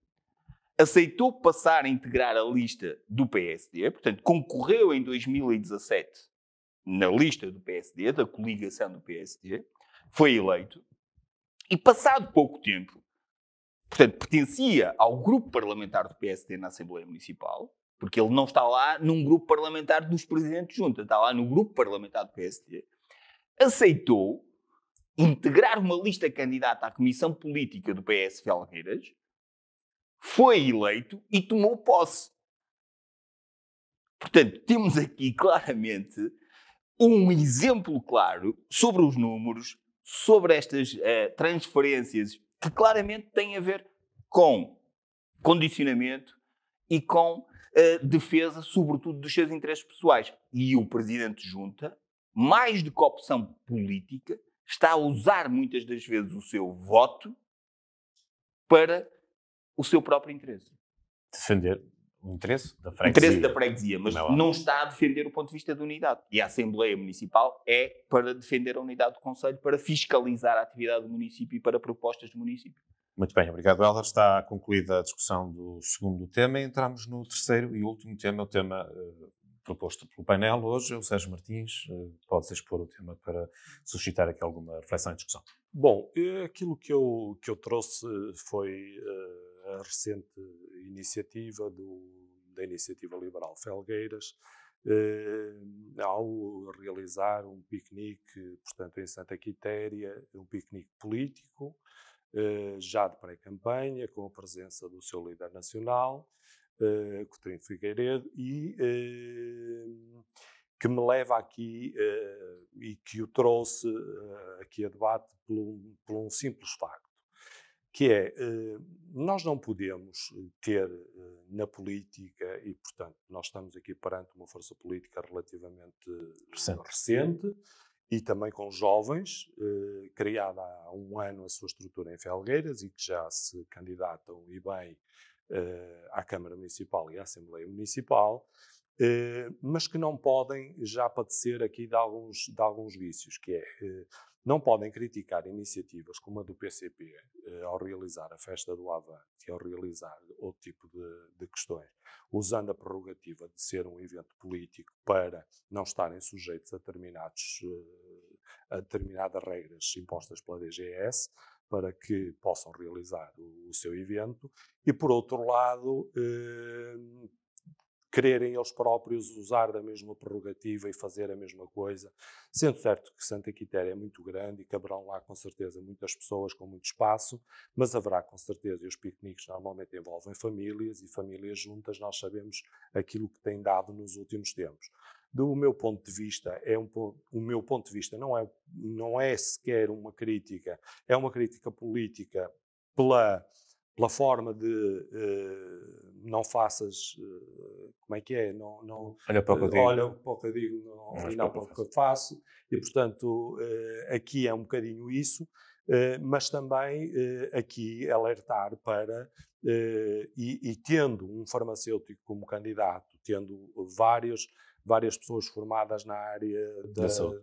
aceitou passar a integrar a lista do PSD, portanto, concorreu em 2017 na lista do PSD, da coligação do PSD, foi eleito, e passado pouco tempo, portanto, pertencia ao grupo parlamentar do PSD na Assembleia Municipal, porque ele não está lá num grupo parlamentar dos presidentes de junta, está lá no grupo parlamentar do PSD, aceitou integrar uma lista candidata à Comissão Política do PS Felgueiras, foi eleito e tomou posse. Portanto, temos aqui claramente um exemplo claro sobre os números, sobre estas transferências que claramente têm a ver com condicionamento e com defesa, sobretudo, dos seus interesses pessoais. E o Presidente de Junta, mais do que opção política, está a usar muitas das vezes o seu voto para o seu próprio interesse. Defender o interesse da freguesia. O interesse da freguesia, mas não está a defender o ponto de vista da unidade. E a Assembleia Municipal é para defender a unidade do Conselho, para fiscalizar a atividade do município e para propostas do município. Muito bem, obrigado, Helder. Está concluída a discussão do segundo tema. Entramos no terceiro e último tema, o tema proposto pelo painel hoje. O Sérgio Martins pode expor o tema para suscitar aqui alguma reflexão e discussão. Bom, aquilo que eu trouxe foi a recente iniciativa da Iniciativa Liberal Felgueiras ao realizar um piquenique, portanto, em Santa Quitéria, um piquenique político, já de pré-campanha, com a presença do seu líder nacional, Coutinho Figueiredo, e que me leva aqui e que o trouxe aqui a debate por um simples facto, que é, nós não podemos ter na política, e portanto nós estamos aqui perante uma força política relativamente recente e também com jovens, criada há um ano a sua estrutura em Felgueiras e que já se candidatam e bem à Câmara Municipal e à Assembleia Municipal, mas que não podem já padecer aqui de alguns vícios, que é, não podem criticar iniciativas como a do PCP ao realizar a festa do Avante e ao realizar outro tipo de questões, usando a prerrogativa de ser um evento político para não estarem sujeitos a determinadas regras impostas pela DGS, para que possam realizar o seu evento, e por outro lado, quererem eles próprios usar da mesma prerrogativa e fazer a mesma coisa, sendo certo que Santa Quitéria é muito grande e caberão lá com certeza muitas pessoas com muito espaço, mas haverá com certeza, e os piqueniques normalmente envolvem famílias, e famílias juntas nós sabemos aquilo que tem dado nos últimos tempos. Do meu ponto de vista, o meu ponto de vista não é sequer uma crítica, é uma crítica política pela forma de não faças, como é que é? Olha para o que eu digo. Olha para o que eu digo e não para o que eu faço. E, portanto, aqui é um bocadinho isso, mas também aqui alertar para, e tendo um farmacêutico como candidato, tendo vários várias pessoas formadas na área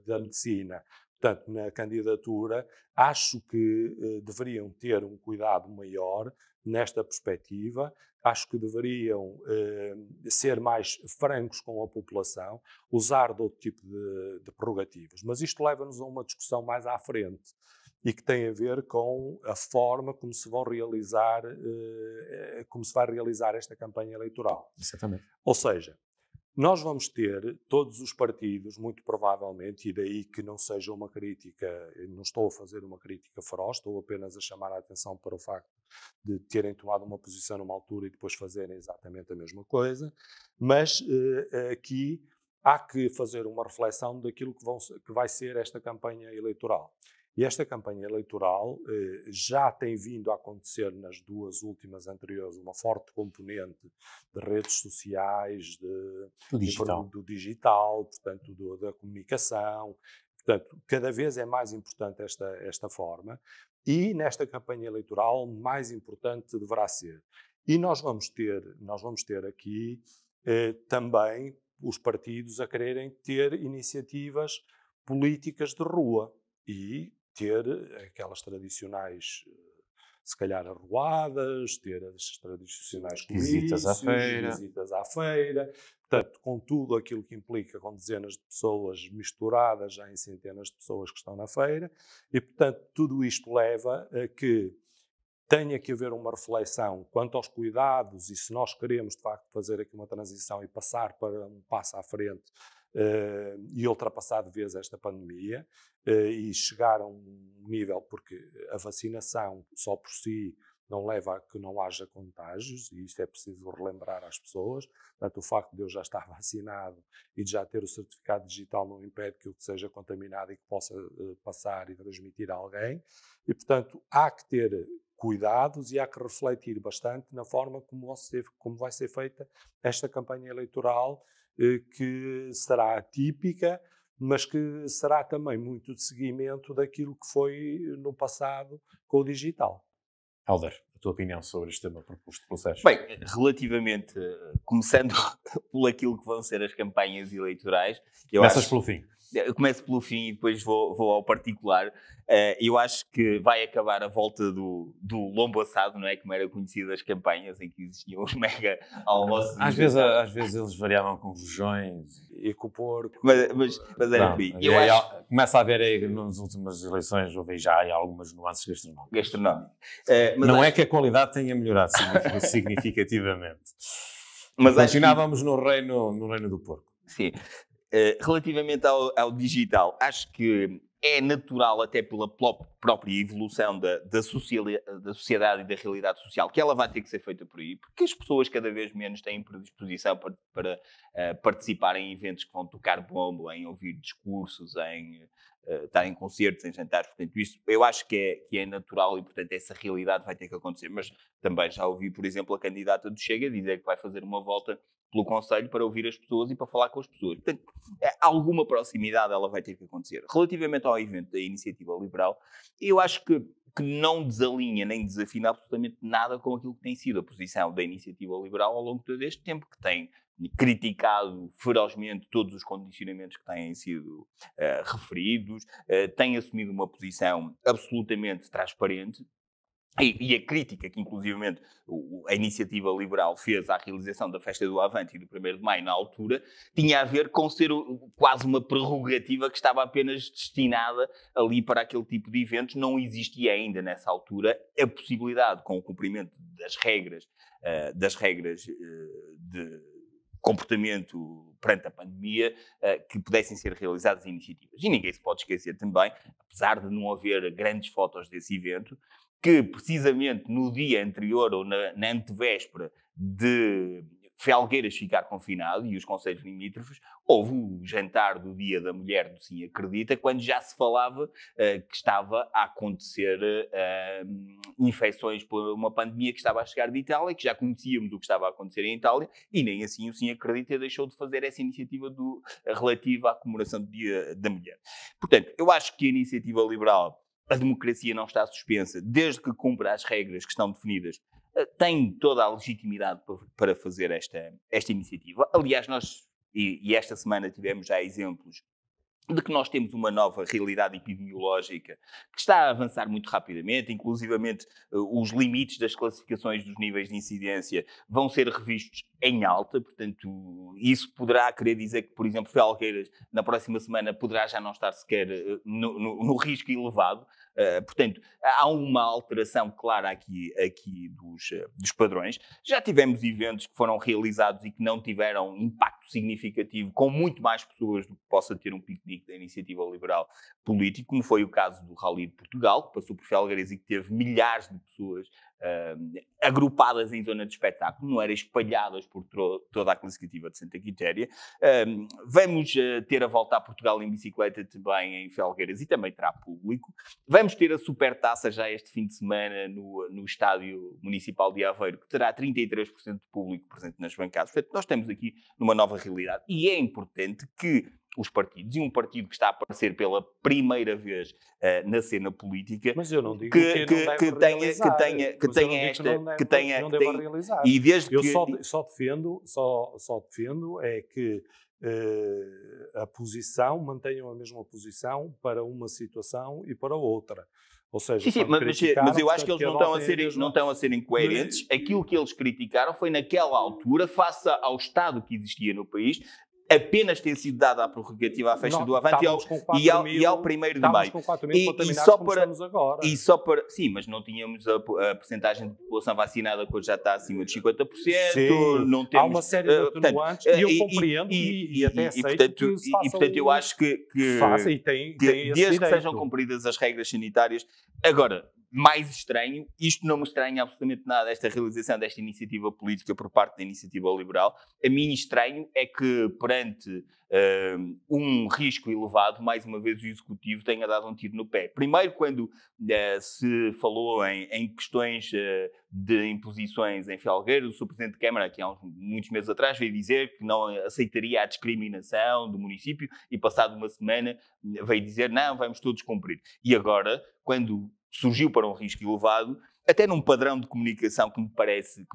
da medicina. Portanto, na candidatura, acho que deveriam ter um cuidado maior nesta perspectiva, acho que deveriam ser mais francos com a população, usar de outro tipo de prerrogativas. Mas isto leva-nos a uma discussão mais à frente e que tem a ver com a forma como se vai realizar esta campanha eleitoral. Exatamente. Ou seja, nós vamos ter todos os partidos, muito provavelmente, e daí que não seja uma crítica, não estou a fazer uma crítica feroz, estou apenas a chamar a atenção para o facto de terem tomado uma posição numa altura e depois fazerem exatamente a mesma coisa, mas aqui há que fazer uma reflexão daquilo que vai ser esta campanha eleitoral. E esta campanha eleitoral já tem vindo a acontecer nas duas últimas anteriores uma forte componente de redes sociais, do digital, portanto, da comunicação. Portanto, cada vez é mais importante esta forma e nesta campanha eleitoral mais importante deverá ser. E nós vamos ter aqui também os partidos a quererem ter iniciativas políticas de rua e ter aquelas tradicionais, se calhar, arruadas, ter as tradicionais visitas à feira. Portanto, com tudo aquilo que implica, com dezenas de pessoas misturadas já em centenas de pessoas que estão na feira. E, portanto, tudo isto leva a que tenha que haver uma reflexão quanto aos cuidados e se nós queremos, de facto, fazer aqui uma transição e passar para um passo à frente e ultrapassar de vez esta pandemia e chegar a um nível, porque a vacinação só por si não leva a que não haja contágios, e isto é preciso relembrar às pessoas. Portanto, o facto de eu já estar vacinado e de já ter o certificado digital não impede que eu seja contaminado e que possa passar e transmitir a alguém. E, portanto, há que ter cuidados e há que refletir bastante na forma como vai ser feita esta campanha eleitoral, que será atípica, mas que será também muito de seguimento daquilo que foi no passado com o digital. Helder, a tua opinião sobre este tema proposto pelo Sérgio? Bem, relativamente, começando por aquilo que vão ser as campanhas eleitorais... Começas pelo fim. Eu começo pelo fim e depois vou ao particular. Eu acho que vai acabar a volta do lombo assado, não é? Como era conhecido as campanhas em que existiam os mega almoços. Às vezes eles variavam com rojões e com o porco. Mas era por aí. Começa a haver aí, nas últimas eleições, houve já algumas nuances gastronómicas. Não é que a qualidade tenha melhorado significativamente. Mas continuávamos no reino do porco. Sim. Relativamente ao digital, acho que é natural, até pela própria evolução da sociedade e da realidade social, que ela vai ter que ser feita por aí, porque as pessoas cada vez menos têm predisposição para participar em eventos que vão tocar bombo, em ouvir discursos, em estar em concertos, em jantares. Portanto, isso eu acho que é natural e, portanto, essa realidade vai ter que acontecer. Mas também já ouvi, por exemplo, a candidata do Chega dizer que vai fazer uma volta pelo Conselho para ouvir as pessoas e para falar com as pessoas. Portanto, alguma proximidade ela vai ter que acontecer. Relativamente ao evento da Iniciativa Liberal, eu acho que não desalinha nem desafina absolutamente nada com aquilo que tem sido a posição da Iniciativa Liberal ao longo de todo este tempo, que tem criticado ferozmente todos os condicionamentos que têm sido referidos, tem assumido uma posição absolutamente transparente. E a crítica que, inclusivamente, a Iniciativa Liberal fez à realização da Festa do Avante e do 1º de Maio, na altura, tinha a ver com ser quase uma prerrogativa que estava apenas destinada ali para aquele tipo de eventos. Não existia ainda, nessa altura, a possibilidade, com o cumprimento das regras de comportamento perante a pandemia, que pudessem ser realizadas iniciativas. E ninguém se pode esquecer também, apesar de não haver grandes fotos desse evento, que precisamente no dia anterior ou na antevéspera de Felgueiras ficar confinado e os concelhos limítrofes, houve o jantar do Dia da Mulher do Sim Acredita, quando já se falava que estava a acontecer infecções por uma pandemia que estava a chegar de Itália, que já conhecíamos o que estava a acontecer em Itália, e nem assim o Sim Acredita deixou de fazer essa iniciativa relativa à comemoração do Dia da Mulher. Portanto, eu acho que a Iniciativa Liberal, a democracia não está suspensa, desde que cumpra as regras que estão definidas, tem toda a legitimidade para fazer esta iniciativa. Aliás, nós e esta semana tivemos já exemplos de que nós temos uma nova realidade epidemiológica que está a avançar muito rapidamente, inclusivamente os limites das classificações dos níveis de incidência vão ser revistos em alta, portanto, isso poderá querer dizer que, por exemplo, Felgueiras, na próxima semana, poderá já não estar sequer no risco elevado. Portanto, há uma alteração clara aqui dos padrões. Já tivemos eventos que foram realizados e que não tiveram impacto significativo, com muito mais pessoas do que possa ter um piquenique da Iniciativa Liberal político, como foi o caso do Rally de Portugal, que passou por Felgueiras e que teve milhares de pessoas agrupadas em zona de espetáculo, não eram espalhadas por toda a classificativa de Santa Quitéria. Vamos ter a volta a Portugal em bicicleta também em Felgueiras e também terá público. Vamos ter a Supertaça já este fim de semana no Estádio Municipal de Aveiro, que terá 33% de público presente nas bancadas. Portanto, nós estamos aqui numa nova realidade e é importante que os partidos, e um partido que está a aparecer pela primeira vez na cena política, mas eu não digo que não deva realizar. E desde eu que só defendo é que a posição, mantenham a mesma posição para uma situação e para outra. Ou seja, sim, mas eu acho que eles não estão a ser incoerentes. Aquilo que eles criticaram foi, naquela altura, face ao Estado que existia no país, apenas ter sido dada a prerrogativa à festa do Avante e ao 1º de maio. Com 4.000 contaminados agora. Sim, mas não tínhamos a percentagem de população vacinada que hoje já está acima de 50%. Sim, não temos, há uma série de atenuantes e eu compreendo e até aceito que se faça. E, portanto, eu acho que desde que sejam cumpridas as regras sanitárias. Agora, mais estranho, isto não me estranha absolutamente nada, esta realização desta iniciativa política por parte da Iniciativa Liberal. A mim estranho é que, perante um risco elevado, mais uma vez o Executivo tenha dado um tiro no pé. Primeiro, quando se falou em questões de imposições em Felgueiras, o Sr. Presidente de Câmara, que há muitos meses atrás, veio dizer que não aceitaria a discriminação do município e, passado uma semana, veio dizer não, vamos todos cumprir. E agora, quando surgiu para um risco elevado, até num padrão de comunicação que me parece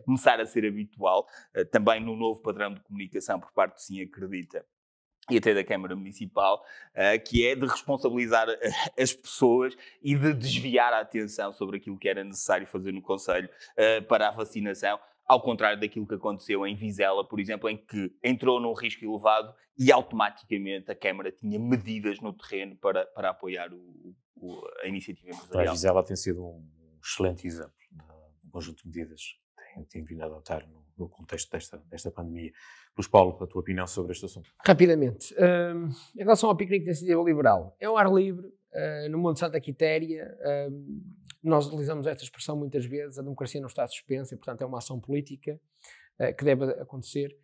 começar a ser habitual, também num novo padrão de comunicação por parte do Sim Acredita e até da Câmara Municipal, que é de responsabilizar as pessoas e de desviar a atenção sobre aquilo que era necessário fazer no Conselho para a vacinação, ao contrário daquilo que aconteceu em Vizela, por exemplo, em que entrou num risco elevado e automaticamente a Câmara tinha medidas no terreno para apoiar a iniciativa empresarial. A Vizela tem sido um excelente exemplo de um conjunto de medidas que tem vindo a adotar no contexto desta pandemia. Luís Paulo, a tua opinião sobre este assunto? Rapidamente. Em relação ao piquenique da Iniciativa Liberal, é um ar livre, no mundo de Santa Quitéria. Nós utilizamos esta expressão muitas vezes, a democracia não está suspensa e, portanto, é uma ação política que deve acontecer.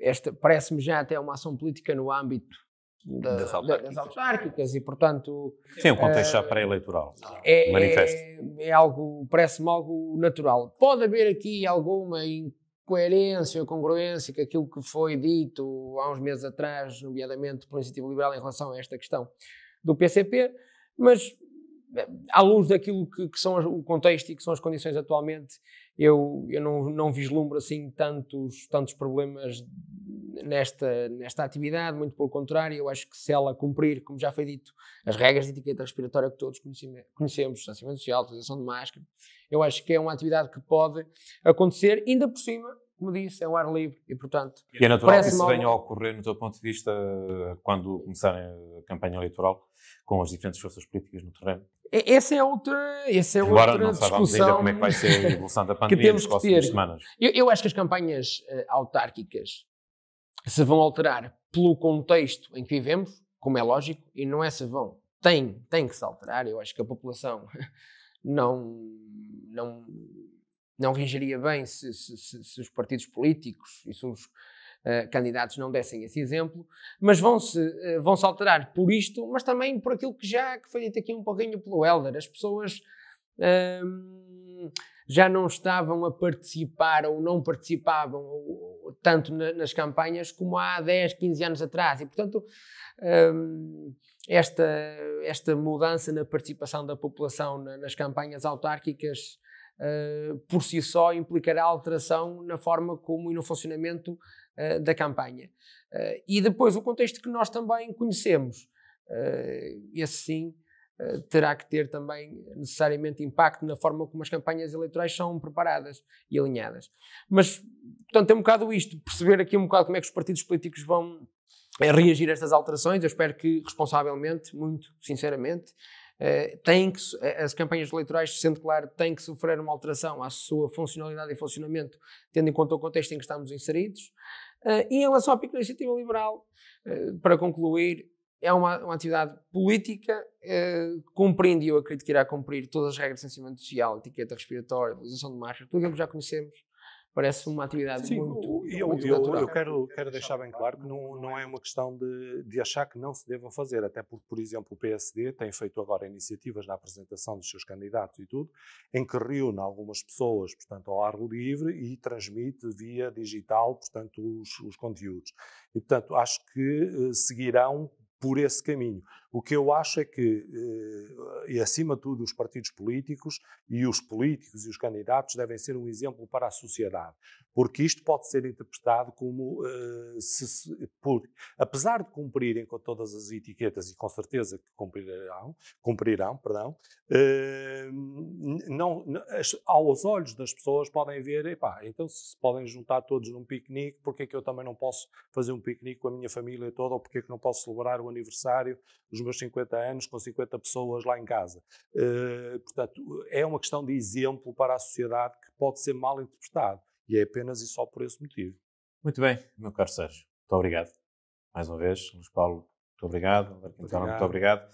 Esta parece-me já até uma ação política no âmbito das autárquicas e, portanto... Sim, um contexto já pré-eleitoral. Manifesto. É algo, parece-me algo natural. Pode haver aqui alguma incoerência ou congruência com aquilo que foi dito há uns meses atrás, nomeadamente pela Iniciativa Liberal, em relação a esta questão do PCP, mas à luz daquilo que são o contexto e que são as condições atualmente, eu não vislumbro assim tantos problemas nesta atividade, muito pelo contrário. Eu acho que se ela cumprir, como já foi dito, as regras de etiqueta respiratória que todos conhecemos, distanciamento social, utilização de máscara, eu acho que é uma atividade que pode acontecer, ainda por cima, como disse, é o ar livre e, portanto... E é natural que isso venha a ocorrer, no teu ponto de vista, quando começarem a campanha eleitoral, com as diferentes forças políticas no terreno? Essa é outra discussão. Agora não sabemos ainda como é que vai ser a evolução da pandemia nas próximas semanas. Eu acho que as campanhas autárquicas se vão alterar pelo contexto em que vivemos, como é lógico, e não é se vão. Tem que se alterar. Eu acho que a população não reagiria bem se os partidos políticos e se os candidatos não dessem esse exemplo, mas vão-se alterar por isto, mas também por aquilo que foi dito aqui um pouquinho pelo Hélder. As pessoas já não estavam a participar ou não participavam tanto nas campanhas como há 10, 15 anos atrás e, portanto, esta mudança na participação da população nas campanhas autárquicas por si só implicará alteração na forma como e no funcionamento da campanha. E depois o contexto que nós também conhecemos, esse sim terá que ter também necessariamente impacto na forma como as campanhas eleitorais são preparadas e alinhadas. Mas, portanto, é um bocado isto, perceber aqui um bocado como é que os partidos políticos vão reagir a estas alterações. Eu espero que responsavelmente, muito sinceramente. As campanhas eleitorais, sendo claro, têm que sofrer uma alteração à sua funcionalidade e funcionamento, tendo em conta o contexto em que estamos inseridos. E em relação à pequena iniciativa liberal, para concluir, é uma atividade política, cumprindo, e eu acredito que irá cumprir todas as regras de distanciamento social, etiqueta respiratória, utilização de máscara, tudo aquilo que já conhecemos. Parece uma atividade muito natural. Eu quero deixar bem claro que não é uma questão de achar que não se deva fazer, até porque, por exemplo, o PSD tem feito agora iniciativas na apresentação dos seus candidatos e tudo, em que reúne algumas pessoas, portanto, ao ar livre e transmite via digital, portanto, os conteúdos. E, portanto, acho que seguirão por esse caminho. O que eu acho é que, e acima de tudo, os partidos políticos e os políticos e os candidatos devem ser um exemplo para a sociedade, porque isto pode ser interpretado como, apesar de cumprirem com todas as etiquetas, e com certeza que cumprirão, aos olhos das pessoas podem ver, então se podem juntar todos num piquenique, porque é que eu também não posso fazer um piquenique com a minha família toda, ou porque é que não posso celebrar o aniversário dos meus 50 anos com 50 pessoas lá em casa. Portanto, é uma questão de exemplo para a sociedade que pode ser mal interpretado, e é apenas e só por esse motivo. Muito bem, meu caro Sérgio, muito obrigado. Mais uma vez, Luís Paulo, muito obrigado. Muito obrigado.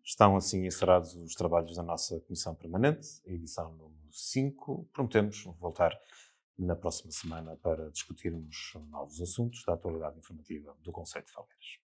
Estão assim encerrados os trabalhos da nossa Comissão Permanente, edição número 5. Prometemos voltar na próxima semana para discutirmos novos assuntos da atualidade informativa do Concelho de Felgueiras.